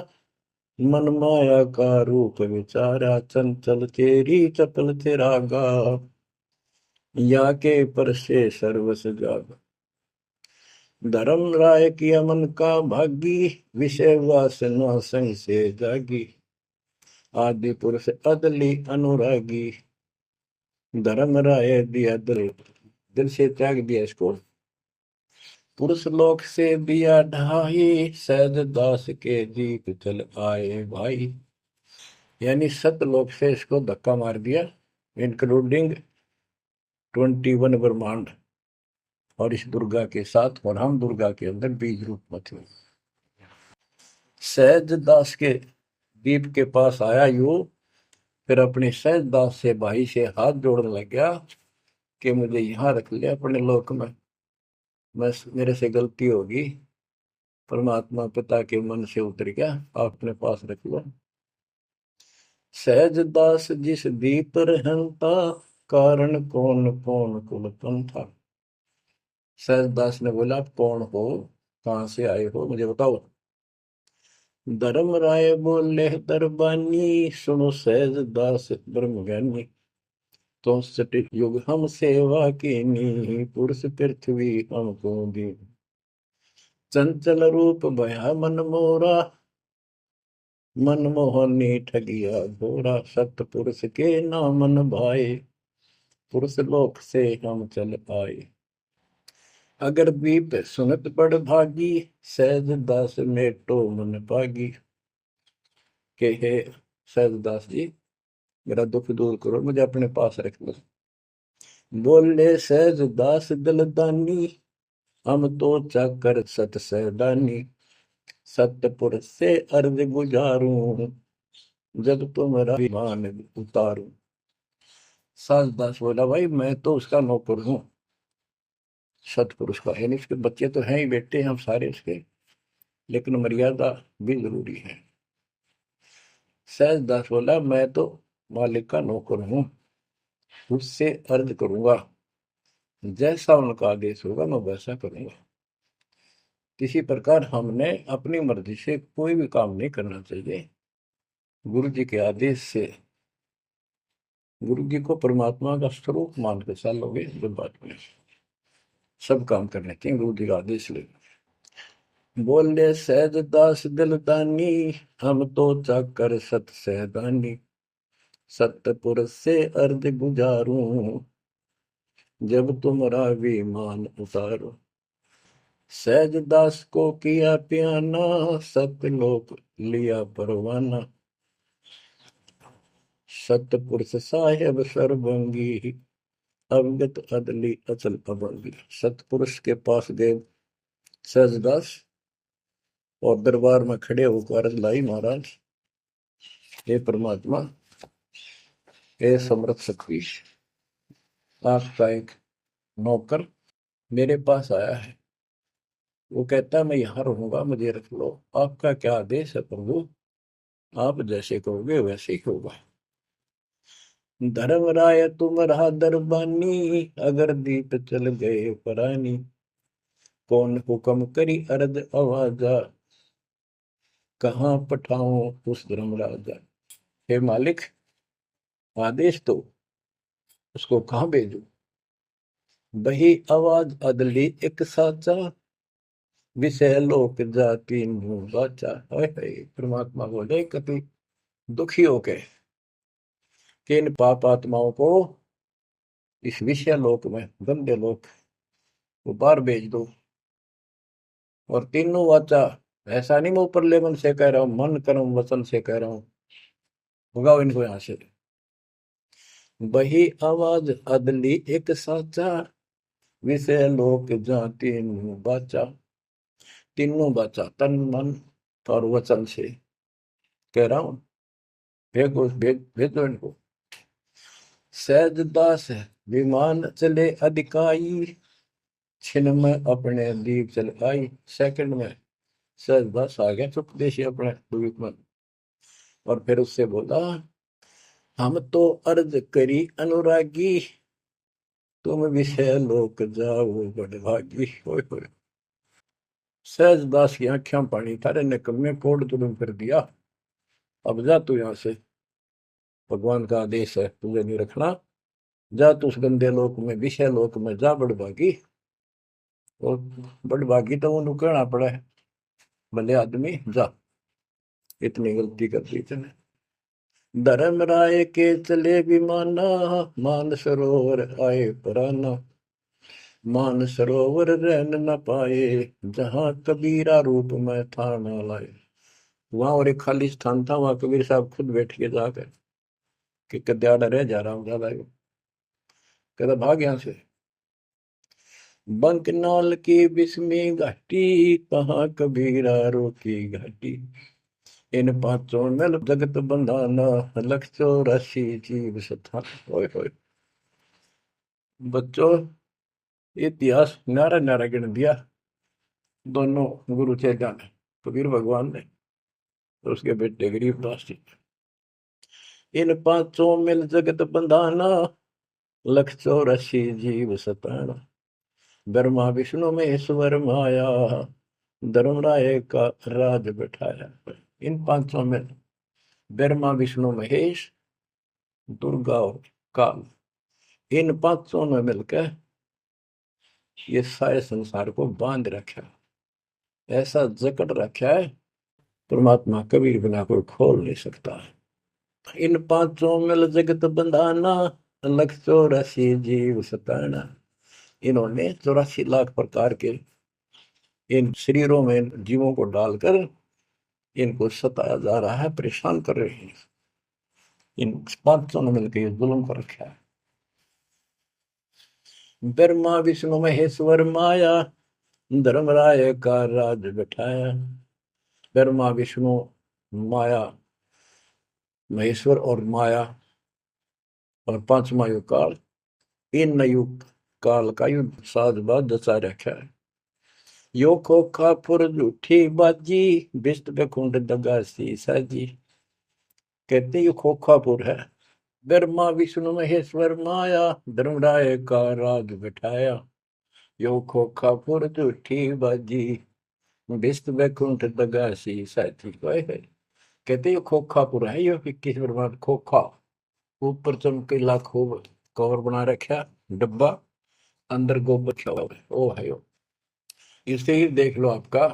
मन माया का रूप विचारा, चंचल तेरी चपल तेरा गा, या के पर से सर्वस जाग। धर्म राय किया मन का भागी, विषय वासना संग से जागी, आदि पुरुष अदली अनुरागी। धर्म राय दिया दिल, दिल से त्याग दिया इसको। पुरुष लोक से दिया ढाई, सहज दास के दीप चल आए भाई। यानी सतलोक से इसको धक्का मार दिया, इंक्लूडिंग 21 ब्रह्मांड और इस दुर्गा के साथ, और हम दुर्गा के अंदर बीज रूप में थे। सहज दास के दीप के पास आया यू, फिर अपने सहज दास से भाई से हाथ जोड़ने लग गया कि मुझे यहाँ रख लिया अपने लोक में, बस मेरे से गलती होगी, परमात्मा पिता के मन से उतर गया, आप अपने पास रख लो। सहज दास जिस दीप रहता, कारण कौन कौन कुल पंथा। सहज दास ने बोला, आप कौन हो, कहां से आए हो, मुझे बताओ। धर्म राय बोले दरबानी, सुनो सहज दास ब्रह्म ज्ञानी। तो सट युग हम सेवा कीनी, पुरुष पृथ्वी हमको दी। चंचल रूप भया मन मोरा, मनमोहनी ठगिया घोरा। सतपुरुष के नामन भाए, पुरुष लोक से हम चल आए। अगर दीप सुनत बड़ भागी, सहज दास मेटो मन पागी। के हे सहज दास जी, मेरा दुख दूर करो, मुझे अपने पास रख लो। बोले सहज दास दिलदानी, हम तो चाकर सत सहदानी। सतपुरुष से अर्ज गुजारूं, जब तुम्हारा विमान उतारूं। सहज दास बोला, भाई मैं तो उसका नौकर हूं, सतपुरुष का, यानी उसके बच्चे तो हैं ही, बेटे हम सारे उसके, लेकिन मर्यादा भी जरूरी है। सहज दास बोला, मैं तो मालिक का नौकर हूं, उससे अर्ज करूंगा, जैसा उनका आदेश होगा मैं वैसा करूंगा। किसी प्रकार हमने अपनी मर्जी से कोई भी काम नहीं करना चाहिए, गुरु जी के आदेश से। गुरु जी को परमात्मा का स्वरूप मान के चलोगे, जब बात में सब काम करने चाहिए, गुरु जी का आदेश ले। बोले सहज दास दिलदानी, हम तो चाकर सत सहदानी। सतपुरुष से अर्ज गुजारूं, जब तुम्हारा विमान उतारो। सहज दास को किया प्याना, सतलोक लिया परवाना। सतपुरुष साहेब सर्वंगी, अवगत अदली अचल अभंगी। सतपुरुष के पास गए सहजदास और दरबार में खड़े होकर लाई, महाराज हे परमात्मा, हे समर्थ शक्ति, आपका एक नौकर मेरे पास आया है, वो कहता है मैं यहाँ रहूंगा, मुझे रख लो, आपका क्या आदेश है प्रभु, आप जैसे कहोगे वैसे ही होगा। धर्म राय तुम रहा दरबानी, अगर दीप चल गए परानी। कौन हुक्म करी अर्ज आवाजा, कहाँ पठाऊं उस धर्म राजा। हे मालिक, आदेश दो, उसको कहाँ भेजूं। बही आवाज अदली एक साचा, विषय लोक जाति मुंह बाचा। परमात्मा बोले, कभी दुखी होके कि इन पाप आत्माओं को इस विषय लोक में, गंदे लोक, वो बाहर भेज दो। और तीनों वाचा, ऐसा नहीं मैं ऊपर लेवल से कह रहा हूं, मन कर्म वचन से कह रहा हूं, भगाओ इनको यहां से। बही आवाज अदली एक साचा, विषय लोक जाति मुंह बाचा। तीनों बाचा, तन मन और वचन से कह रहा हूं, भेजो भेजो इनको। सहज दास विमान चले अधिकाई, छिन में अपने दीप चल आई। सेकंड में सहज दास आ गया चुप देशी अपने द्वीप में, और फिर उससे बोला, हम तो अर्ज करी अनुरागी, तुम विषय लोक जाओ बड़ भागी। होय होय। सहज दास की आंखें पानी, थारे निकम्मे कोड जुल्म कर दिया, अब जा तू यहां से, भगवान का आदेश है तुझे नहीं रखना, जा तू उस गंदे लोक में, विषय लोक में जा बड़ भागी। और बड़ भागी तो वो कहना पड़ा है, भले आदमी जा, इतनी गलती कर दी तूने। धर्म राय के चले विमाना, मान सरोवर आए पराना, मान सरोवर रहन न पाए, जहां कबीरा रूप में था न लाए। वहां और एक खाली स्थान था, वहां कबीर साहब खुद बैठ के जाकर कि कद्याड़ा रह जा रहा हूं ज्यादा, कहता भाग यहां से। बंकनाल की बिस्मी घाटी, कहाँ कबीरा रोकी घाटी, इन पांचों नल जगत बंधाना, लख 84 जीव सथा। ओए होए। बच्चों, इतिहास नारा नारा गिन दिया दोनों गुरु चेला ने, कबीर भगवान ने और उसके बेटे गरीबदास जी। इन पांचों मिल जगत बंधाना, लख 84 जीव सताना, ब्रह्मा विष्णु महेश्वर माया, धर्मराय का राज बैठाया। इन पांचों में ब्रह्मा विष्णु महेश, दुर्गा और काल, इन पांचों ने मिलकर ये सारे संसार को बांध रखा, ऐसा जकड़ रखा है, परमात्मा कबीर बिना कोई खोल नहीं सकता। इन पांचों मिल जगत बंधाना, लख 84 जीव सताना। इन्होंने 84 लाख प्रकार के इन शरीरों में जीवों को डालकर इनको सताया जा रहा है, परेशान कर रहे हैं। इन पांचों ने मिलकर ये जुल्म कर रखा है। ब्रह्मा विष्णु महेश्वर माया, धर्मराय का राज बैठाया। ब्रह्मा विष्णु माया, महेश्वर और माया और पांचवा युग काल, इन युग काल का युद्ध साजबाज दसा रखा है। यो खोखा फुर झूठी बाजी, बिस्त बेकुंड दगासी साजी। कहते ये खोखापुर है। ब्रह्मा विष्णु महेश्वर माया, धर्मराय का राज बैठाया। यो खोखापुर झूठी बाजी, बिस्त बैकुंठ दगासी साथी। कहते ये खोखापुर है, यो 21 ब्रह्मांड खोखा, ऊपर चमकीला खूब कवर बना रखा डब्बा, अंदर गोबर रखा हुआ है। ओ है यो, इसे ही देख लो आपका।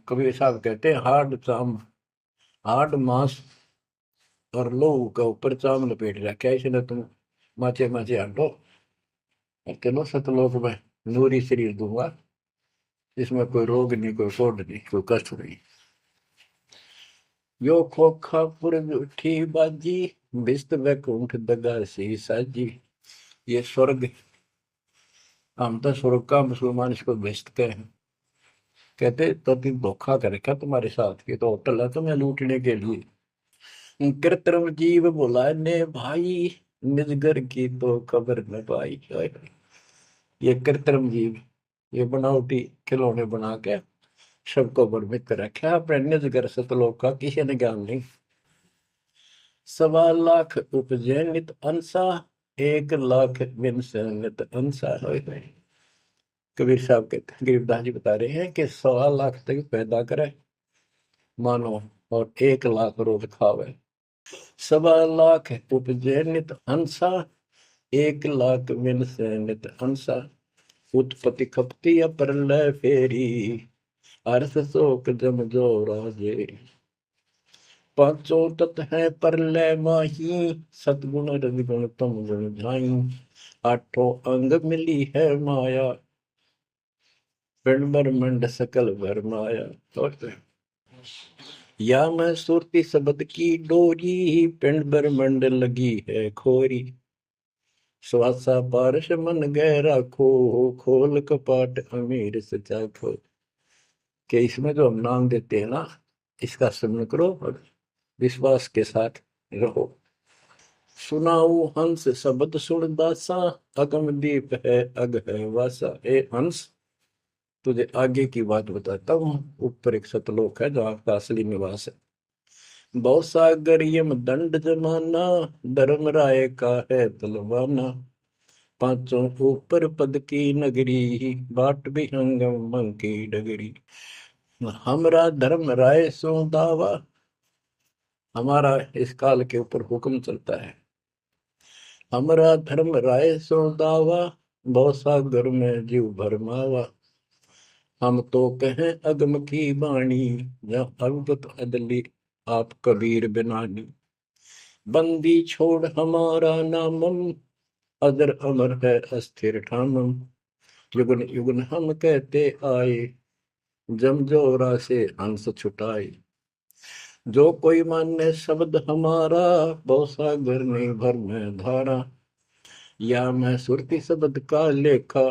कबीर साहब कहते हैं हार्ड चाम, हार्ड मांस और लोहू का ऊपर चाम लपेट रखा है, इसने तुम माचे माचे आंटो और चलो सतलोक में नूरी शरीर दूंगा, इसमें कोई रोग नहीं, कोई कोड नहीं, कोई कष्ट नहीं। यो खोखा पुर उठी बाजी, बिस्त वैकुंठ दगासी साजी। ये स्वर्ग, हम तो स्वर्ग का, मुसलमान इसको बेस्ट कहे हैं। कहते तो तुम धोखा कर रखा तुम्हारे साथ, ये तो होटल है तुम्हें लूटने के लिए। कृत्रिम जीव बुलाए ने भाई, निजगर की तो खबर न पाई। ये कृत्रिम जीव, ये बनावटी खिलौने बना के सबको भ्रमित कर रखा, अपने निजगर सतलोक का किसी ने ज्ञान नहीं। 1.25 लाख उपजे नित अंसा, 1 लाख बिन से नित अंसा। कबीर साहब कहते, गरीबदास जी बता रहे हैं कि 1.25 लाख तक पैदा करे मानो और 1 लाख रोज खावे। 1.25 लाख उपजे नित हंसा, 1 लाख बिन से नित हंसा। उत्पत्ति खपती प्रलय फेरी, अर्थ शोक जम जो राजे। पांचों तत् है प्रलय माही, सतगुण रजगुण तम गुण झाई। आठों अंग मिली है माया, पिंड ब्रह्मंड सकल भर माया। या मैं सुरती शब्द की डोरी, पिंड ब्रह्मंड लगी है खोरी। श्वासा पारस मन गहरा खो, खोल कपाट अमीर सचा खो। कि इसमें जो हम नाम देते हैं ना, इसका स्मरण करो और विश्वास के साथ रहो। सुनाऊ हंस शब्द सुन दासा, अगम दीप है अग है वासा। ए हंस, तुझे आगे की बात बताता हूँ। ऊपर एक सतलोक है जहाँ का असली निवास है। बहुत सागर यम दंड जमाना, धर्म राय का है तलवाना। पांचों ऊपर पद की नगरी, बाट विहंगम मन की डगरी। हमरा धर्म राय सो दावा, हमारा इस काल के ऊपर हुक्म चलता है। हमरा धर्म राय सो दावा, भव सागर में जीव भरमावा। हम तो कहें अगम की वाणी, जब अवगत अदली आप कबीर बिनानी। बंदी छोड़ हमारा नामम, अदर अमर है अस्थिर ठामम। युगन युगन हम कहते आए, जमजोरा से हंस छुटाए। जो कोई माने शब्द हमारा, बहु सागर नहीं भर में धारा। या मैं सुरती शब्द का लेखा,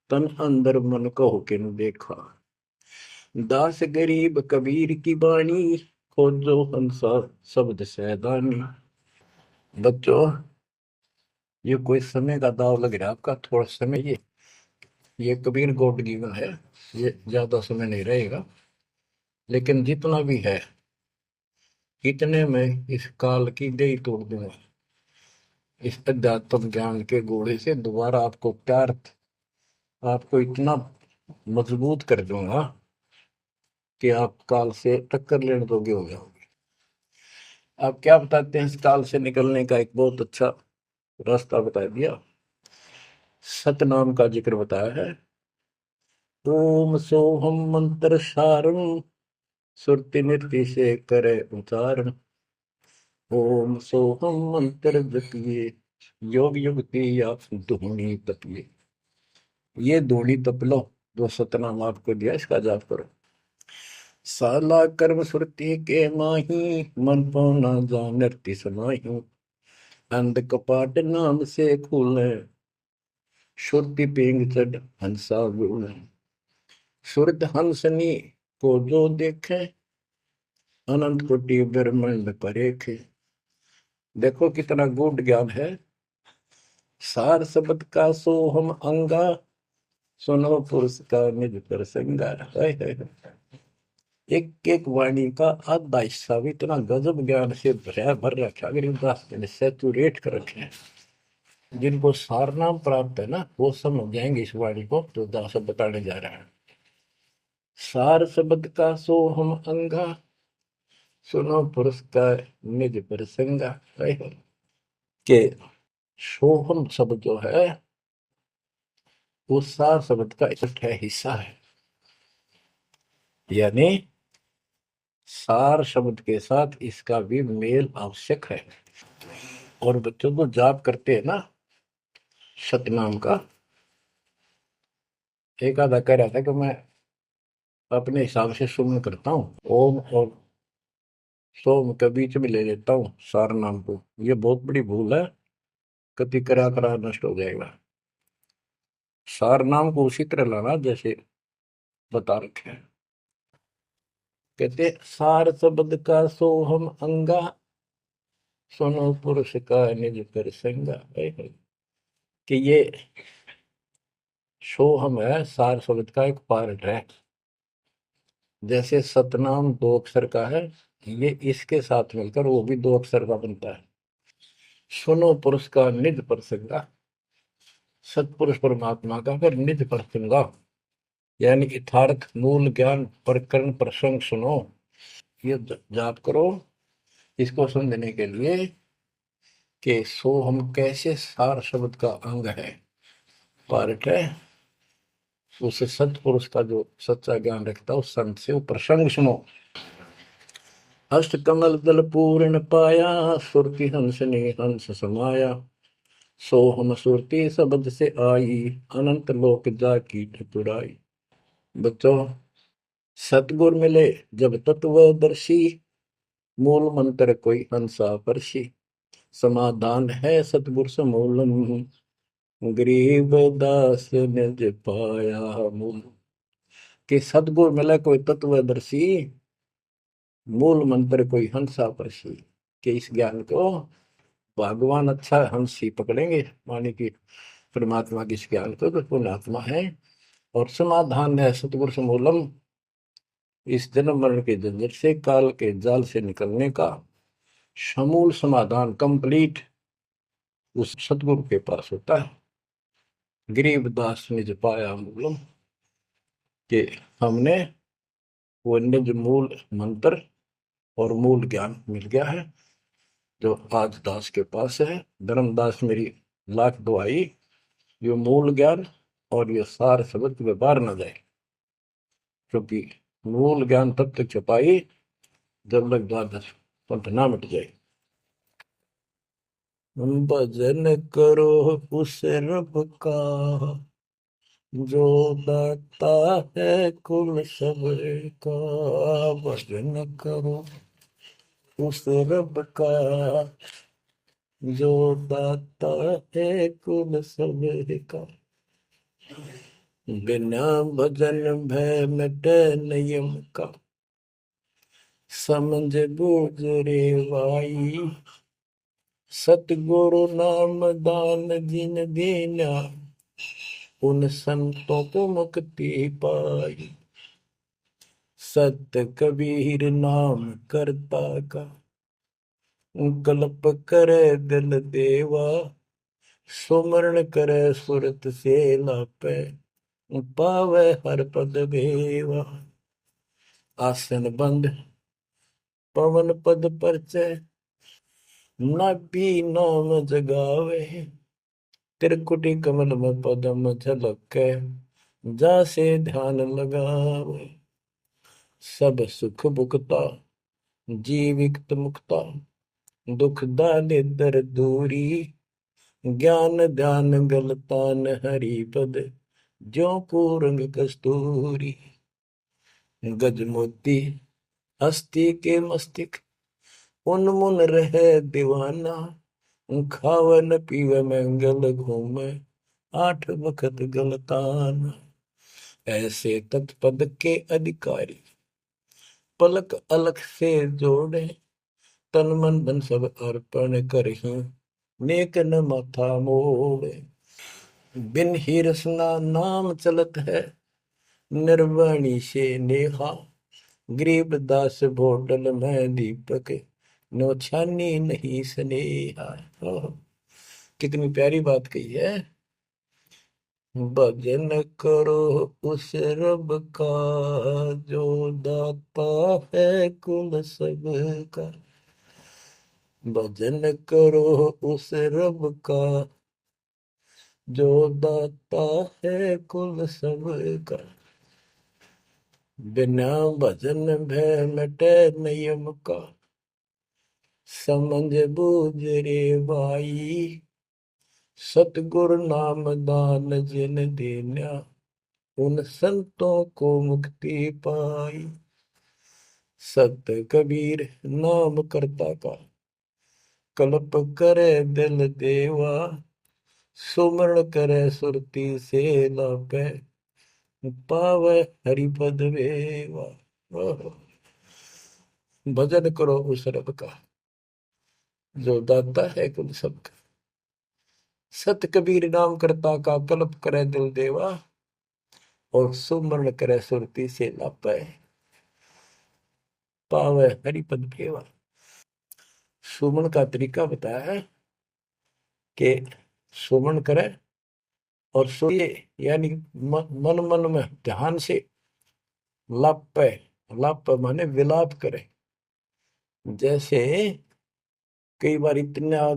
तन अंदर मन को किन देखा। दास गरीब कबीर की बाणी, खोजो हंसा शब्द सैदानी। बच्चों, ये कोई समय का दाव लग रहा है आपका, थोड़ा समय। ये कबीर गॉड गिवन है, ये ज्यादा समय नहीं रहेगा। लेकिन जितना भी है, इतने में इस काल की दई तोड़ दूंगा। इस अध्यात्म ज्ञान के घोड़े से दोबारा आपको प्यार, आपको इतना मजबूत कर दूंगा कि आप काल से टक्कर लेने दोगे हो जाओगे। आप क्या बताते हैं, इस काल से निकलने का एक बहुत अच्छा रास्ता बता दिया। सतनाम का जिक्र बताया है। ओम सोहम मंत्र सारम, सुरति नृत्य से करे उच्चारण। ओम सोहम मंत्र जपिए, योग युक्ति या धूनी तपिए। ये धूनी तप लो, जो सतनाम आपको दिया, इसका जाप करो। साला कर्म सुरति के माही, मन पौना जा नृत्य समाही। अंध कपाट नाम से खुले, शुद्धि पेंग चढ़ हंसा गुण। शुद्ध हंसनी को जो देखे, अनंत कोटि ब्रह्मांड परेखे। देखो कितना गूढ़ ज्ञान है। सार शब्द का सोहम अंगा, सुनो पुरुष का निज प्रसंगा। एक एक वाणी का आधा हिस्सा भी इतना गजब ज्ञान से भर रखा, गरीबदास ने सैचुरेट कर रखे हैं। जिनको सारनाम प्राप्त है ना, वो समझ जाएंगे इस वाणी को जो दास बताने जा रहा है। सार शब्द का सोहम अंगा, सुनो पुरुष का निज प्रसंगा। के सोहम शब्द जो है, वो सार शब्द का इकट्ठा हिस्सा है। यानी सार शब्द के साथ इसका भी मेल आवश्यक है। और बच्चों को जाप करते हैं ना सतनाम का, एक आधा कह रहा था कि मैं अपने हिसाब से सुमन करता हूँ, ओम और सोम के बीच में ले लेता हूँ सार नाम को। ये बहुत बड़ी भूल है, कति करा करा नष्ट हो जाएगा। सार नाम को उसी तरह लाना जैसे बता रखे हैं। कहते सार शब्द का सोहम अंगा, सुनो पुरुष का निज प्रसंगा। कि ये सोहम है, सार शब्द का एक पार्ट है। जैसे सतनाम दो अक्षर का है, ये इसके साथ मिलकर वो भी दो अक्षर का बनता है। सुनो पुरुष का निज प्रसंगा, सतपुरुष परमात्मा का फिर निज प्रसंगा, यानी यथार्थ मूल ज्ञान प्रकरण प्रसंग सुनो। ये जाप करो इसको समझने के लिए कि सो हम कैसे सार शब्द का अंग है, पार्ट है। उसे सतपुरुष का जो सच्चा ज्ञान रखता है उस संत से वो प्रसंग सुनो। अष्ट कमल दल पूर्ण पाया, सुरति हंस ने हंस समाया। सो हम सुरति शब्द से आई, अनंत लोक जाकी ठकुराई। बच्चों, सतगुर मिले जब तत्वदर्शी, मूल मंत्र कोई हंसा परसी। समाधान है सतगुर समूलम, गरीब दास निज पाया मूल। कि सतगुर मिले कोई तत्वदर्शी, मूल मंत्र कोई हंसा परसी। कि इस ज्ञान को भगवान अच्छा हंस ही पकड़ेंगे, माने कि परमात्मा की इस ज्ञान को तो पुण्यात्मा है। और समाधान है सतगुर समूलम, इस जन्म मरण के झंझट से, काल के जाल से निकलने का समूल समाधान कंप्लीट उस सतगुरु के पास होता है। गरीबदास निज पाया मूलम, कि हमने वो निज मूल मंत्र और मूल ज्ञान मिल गया है जो आज दास के पास है। धर्मदास मेरी लाख दुआई, ये मूल ज्ञान और ये सार शब्द में बाहर न जाए, क्योंकि मूल ज्ञान तब तक छुपाई जब तक द्वादश पंथ ना मिट जाए। भजन करो उस रब का जो दाता है कुल सबका, भजन करो उस रब का जो दाता है कुल सबका। बिना भजन भय मिटे नियम का, समझ बूझ रे भाई, सतगुरु नाम दान जिन दीना, उन संतों को मुक्ति पाई। सत्य कबीर नाम करता का, कल्प करे दिल देवा, सुमरण करे सुरत से लापे, पावे हर पद भेवा। आसन बंद पवन पद परचय, नाभि नाम जगावे, त्रिकुटी कमल में पदम झलके, जासे ध्यान लगावे। सब सुख भुगता जीवित मुक्ता, दुख दाले दर दूरी, ज्ञान ध्यान गलतान हरि पद, ज्यों पूरंग कस्तूरी। गज मोती हस्ती के मस्तिष्क, उन्मुन रहे दीवाना, खावे न पीवे मंगल घूमे, आठ बखत गलतान। ऐसे तत्पद के अधिकारी, पलक अलख से जोड़े, तन मन धन सब अर्पण करही, नेक न माथा मोड़े। बिन ही रसना नाम चलत है, निर्वाणी से नेहा, गरीबदास भोटल में दीपक, नो छानी नहीं स्नेहा। कितनी प्यारी बात कही है। भजन करो उस रब का जो दाता है कुल सबका, भजन करो उस रब का जो दाता है कुल सबका। बिना भजन भय मिटे नियम का, समझ बूझ रे भाई, सतगुरु नाम दान जिन देना, उन संतों को मुक्ति पाई। सत कबीर नाम करता का, कल्प करे दिल देवा, सुमरण करे सुरती से लापे, पावे हरिपद वेवा। भजन करो उस रब का जो दाता है कुल सबका। सत कबीर नाम करता का, कल्प करे दिल देवा, और सुमरण करे सुरती से लापे, पावे हरिपद वेवा। सुमन का तरीका बताया है कि सुमन करे और सोए, यानी मन मन में ध्यान से लापे, लाप माने विलाप करे। जैसे कई बार इतना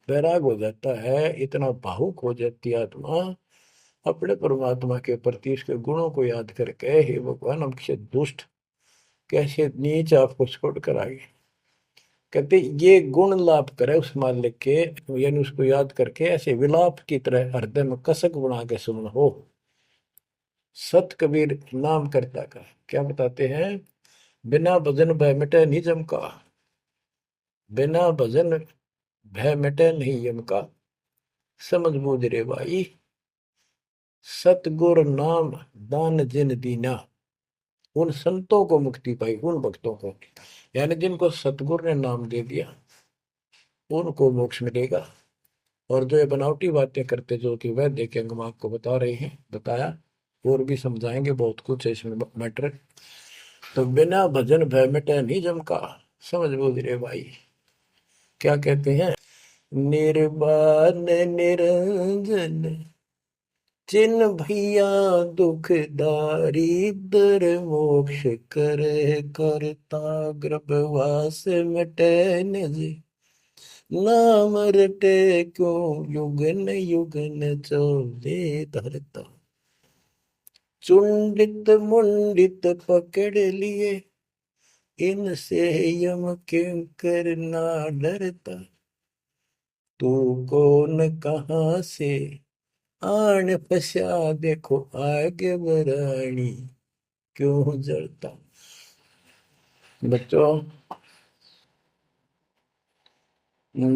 वैराग हो जाता है, इतना भावुक हो जाती है आत्मा अपने परमात्मा के प्रति, उसके गुणों को याद करके, हे भगवान हम कैसे दुष्ट, कैसे नीच आपको छोड़कर आए। कहते ये गुण लाप करे उस मालिक के, यानी उसको याद करके ऐसे विलाप की तरह हृदय में कसक बना के सुन हो। सत कबीर नाम करता का क्या बताते हैं, बिना भजन भय मिटे निजम का, बिना भजन भय मिटे नहीं यम का, समझ बूझ रे भाई, सतगुर नाम दान जिन दीना, उन संतों को मुक्ति पाई, उन भक्तों को, यानी जिनको सतगुर ने नाम दे दिया उनको मोक्ष मिलेगा। और जो ये बनावटी बातें करते जो कि वह देखेंगे, हम आपको बता रहे हैं, बताया और भी समझाएंगे, बहुत कुछ है इसमें मैटर। तो बिना भजन भय मिटे नहीं जम का, समझ बूझ रे भाई। क्या कहते हैं, निर्वाण निरंजन जिन भैया दुखदारी दर मोक्ष करे करता गर्भवास मिटे निज नाम रटे क्यों युगन युगन चले धरता चुंडित मुंडित पकड़ लिए इनसे यम किंकर ना डरता तू कौन कहाँ से आन फंसा देखो आगे बरानी क्यों जलता। बच्चों,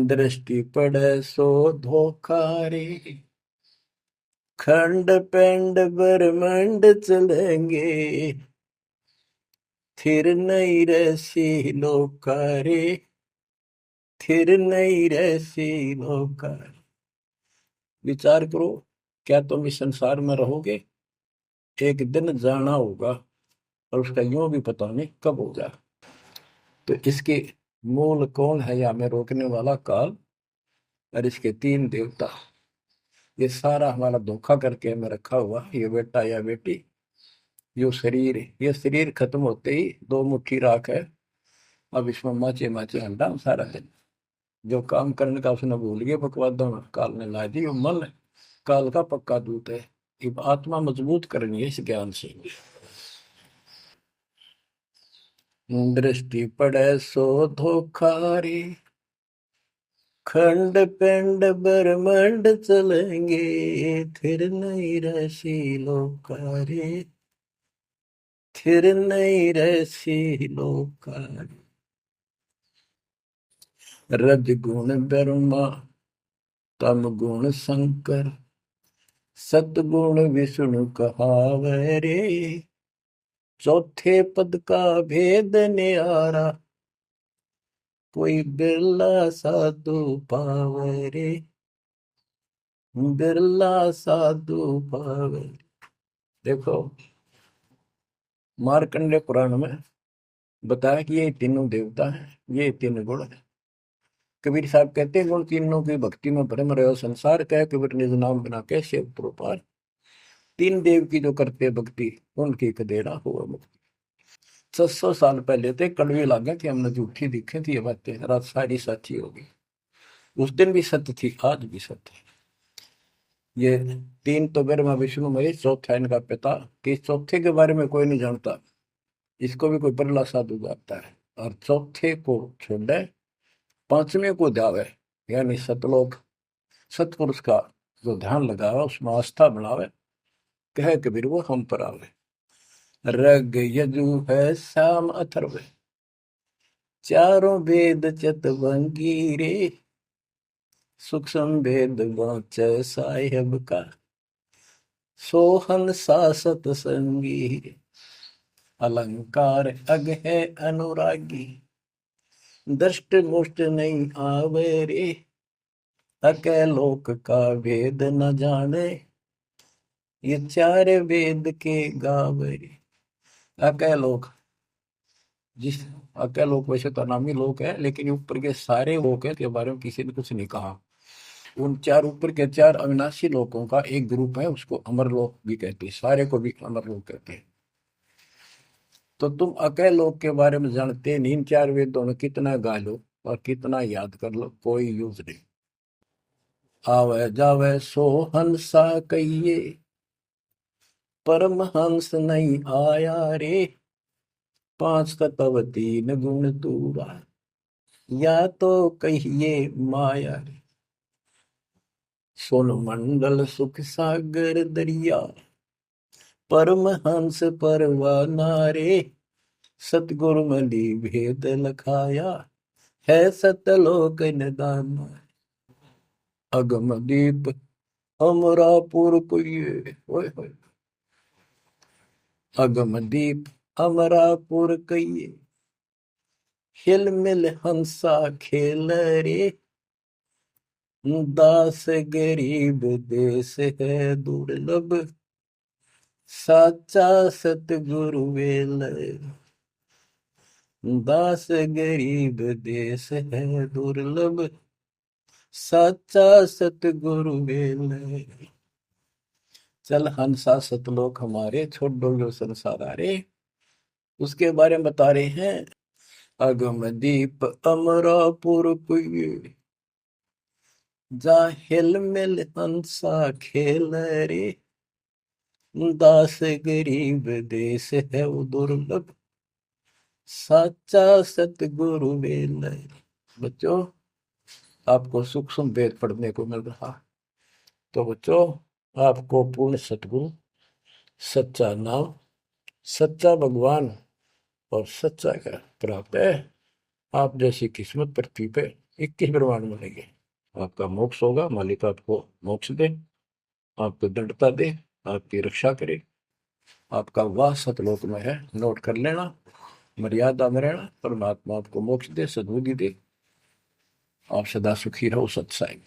दृष्टि पड़े सो धोखा रे खंड पेंड ब्रह्मांड चलेंगे थिर नहीं रसी लोका रे थिर नहीं रसी लोका। विचार करो, क्या तुम इस संसार में रहोगे? एक दिन जाना होगा और उसका यूं भी पता नहीं कब होगा। तो इसके मूल कौन है या हमें रोकने वाला? काल और इसके तीन देवता। ये सारा हमारा धोखा करके हमें रखा हुआ ये बेटा या बेटी, ये शरीर खत्म होते ही दो मुट्ठी राख है। अब इसमें माचे माचे अंडा सारा दिन जो काम करने का उसने भूल गया बकवादों में काल ने ला दी। वो मन काल का पक्का दूत है। अब आत्मा मजबूत करनी है इस ज्ञान से। दृष्टि पड़े सो धोखा रे खंड पेंड ब्रह्मांड चलेंगे फिर नहीं रसी लोकारे फिर नहीं रसी लोकारे। रज गुण ब्रह्मा तम गुण शंकर सतगुण विष्णु कहावे रे चौथे पद का भेद न्यारा कोई बिरला साधु पावे रे बिरला साधु पावे। देखो, मार्कंडे पुराण में बताया कि ये तीनों देवता हैं, ये तीन गुण है। कबीर साहब कहते हैं गुण तीनों की भक्ति में भ्रम रहे संसार कह कबीर निज नाम बिना कैसे प्रोपार। तीन देव की जो करते भक्ति उनकी कदेरा हुआ मुक्ति। 600 साल पहले थे कड़वे लागे कि हमने झूठी दिखे थी ये बातें रात सारी सच्ची होगी। उस दिन भी सत्य थी, आज भी सत्य है। ये तीन तो ब्रह्मा विष्णु महेश, चौथा इनका पिता। कि चौथे के बारे में कोई नहीं जानता, इसको भी कोई बरला साधु जानता है। और चौथे को छोड़े पांचवें को ध्यावे, यानी सतलोक सतपुरुष का जो ध्यान लगावे उसमें आस्था बढ़ावे कहे कबीर वो हम पर आवे। रग यजु है शाम अथर्व चारों वेद चतवंगी रे सूक्ष्म भेद वाच साहेब का सोहन सासत संगी अलंकार अग है अनुरागी दृष्ट मुष्ट नहीं आवे रे अके लोक का भेद न जाने ये चार वेद के गावे रे। अके लोक जिस अके लोक वैसे तो नामी लोक है लेकिन ये ऊपर के सारे लोक है के बारे में किसी ने कुछ नहीं कहा। उन चार ऊपर के चार अविनाशी लोकों का एक ग्रुप है, उसको अमरलोक भी कहते हैं, सारे को भी अमरलोक कहते हैं। तो तुम अकेले लोक के बारे में जानते नहीं, इन चार वेदों में कितना गा लो और कितना याद कर लो कोई यूज नहीं। आवे जावे सो हंसा कहिए परमहंस नहीं आया रे पांच तत्व तीन गुण दूरा या तो कहिए माया रे सोन मंडल सुख सागर दरिया परमहंस परवाना रे सतगुरु मली भेद लखाया है सतलोक निदान अगम दीप अमरापुर कुये ओए होए अगम दीप अमरापुर कहिए हिल मिल हंसा खेल रे दास गरीब देश है दुर्लभ साचा सतगुरु वेल दास गरीब देश है दुर्लभ साचा सतगुरु वेल चल हंसा सतलोक हमारे, छोड़ डोलो संसार आरे। उसके बारे में बता रहे हैं। अगम दीप अमरापुर पुई, जा हिल मिल हंसा खेल रे। दास गरीब देश है वो दुर्लभ, साचा सतगुरु वेल। बच्चों, आपको सूक्ष्म वेद पढ़ने को मिल रहा। तो बच्चों, आपको पूर्ण सतगुरु, सच्चा नाम, सच्चा भगवान और सच्चा का प्राप्त है। आप जैसी किस्मत पृथ्वी पे 21 ब्रह्मांड मिलेंगे। आपका मोक्ष होगा, मालिक आपको मोक्ष दे, आपको दृढ़ता दे, आपकी रक्षा करे। आपका वास सतलोक में है, नोट कर लेना। मर्यादा में रहना, परमात्मा आपको मोक्ष दे, सद्बुद्धि दे। आप सदा सुखी रहो, सत्साई।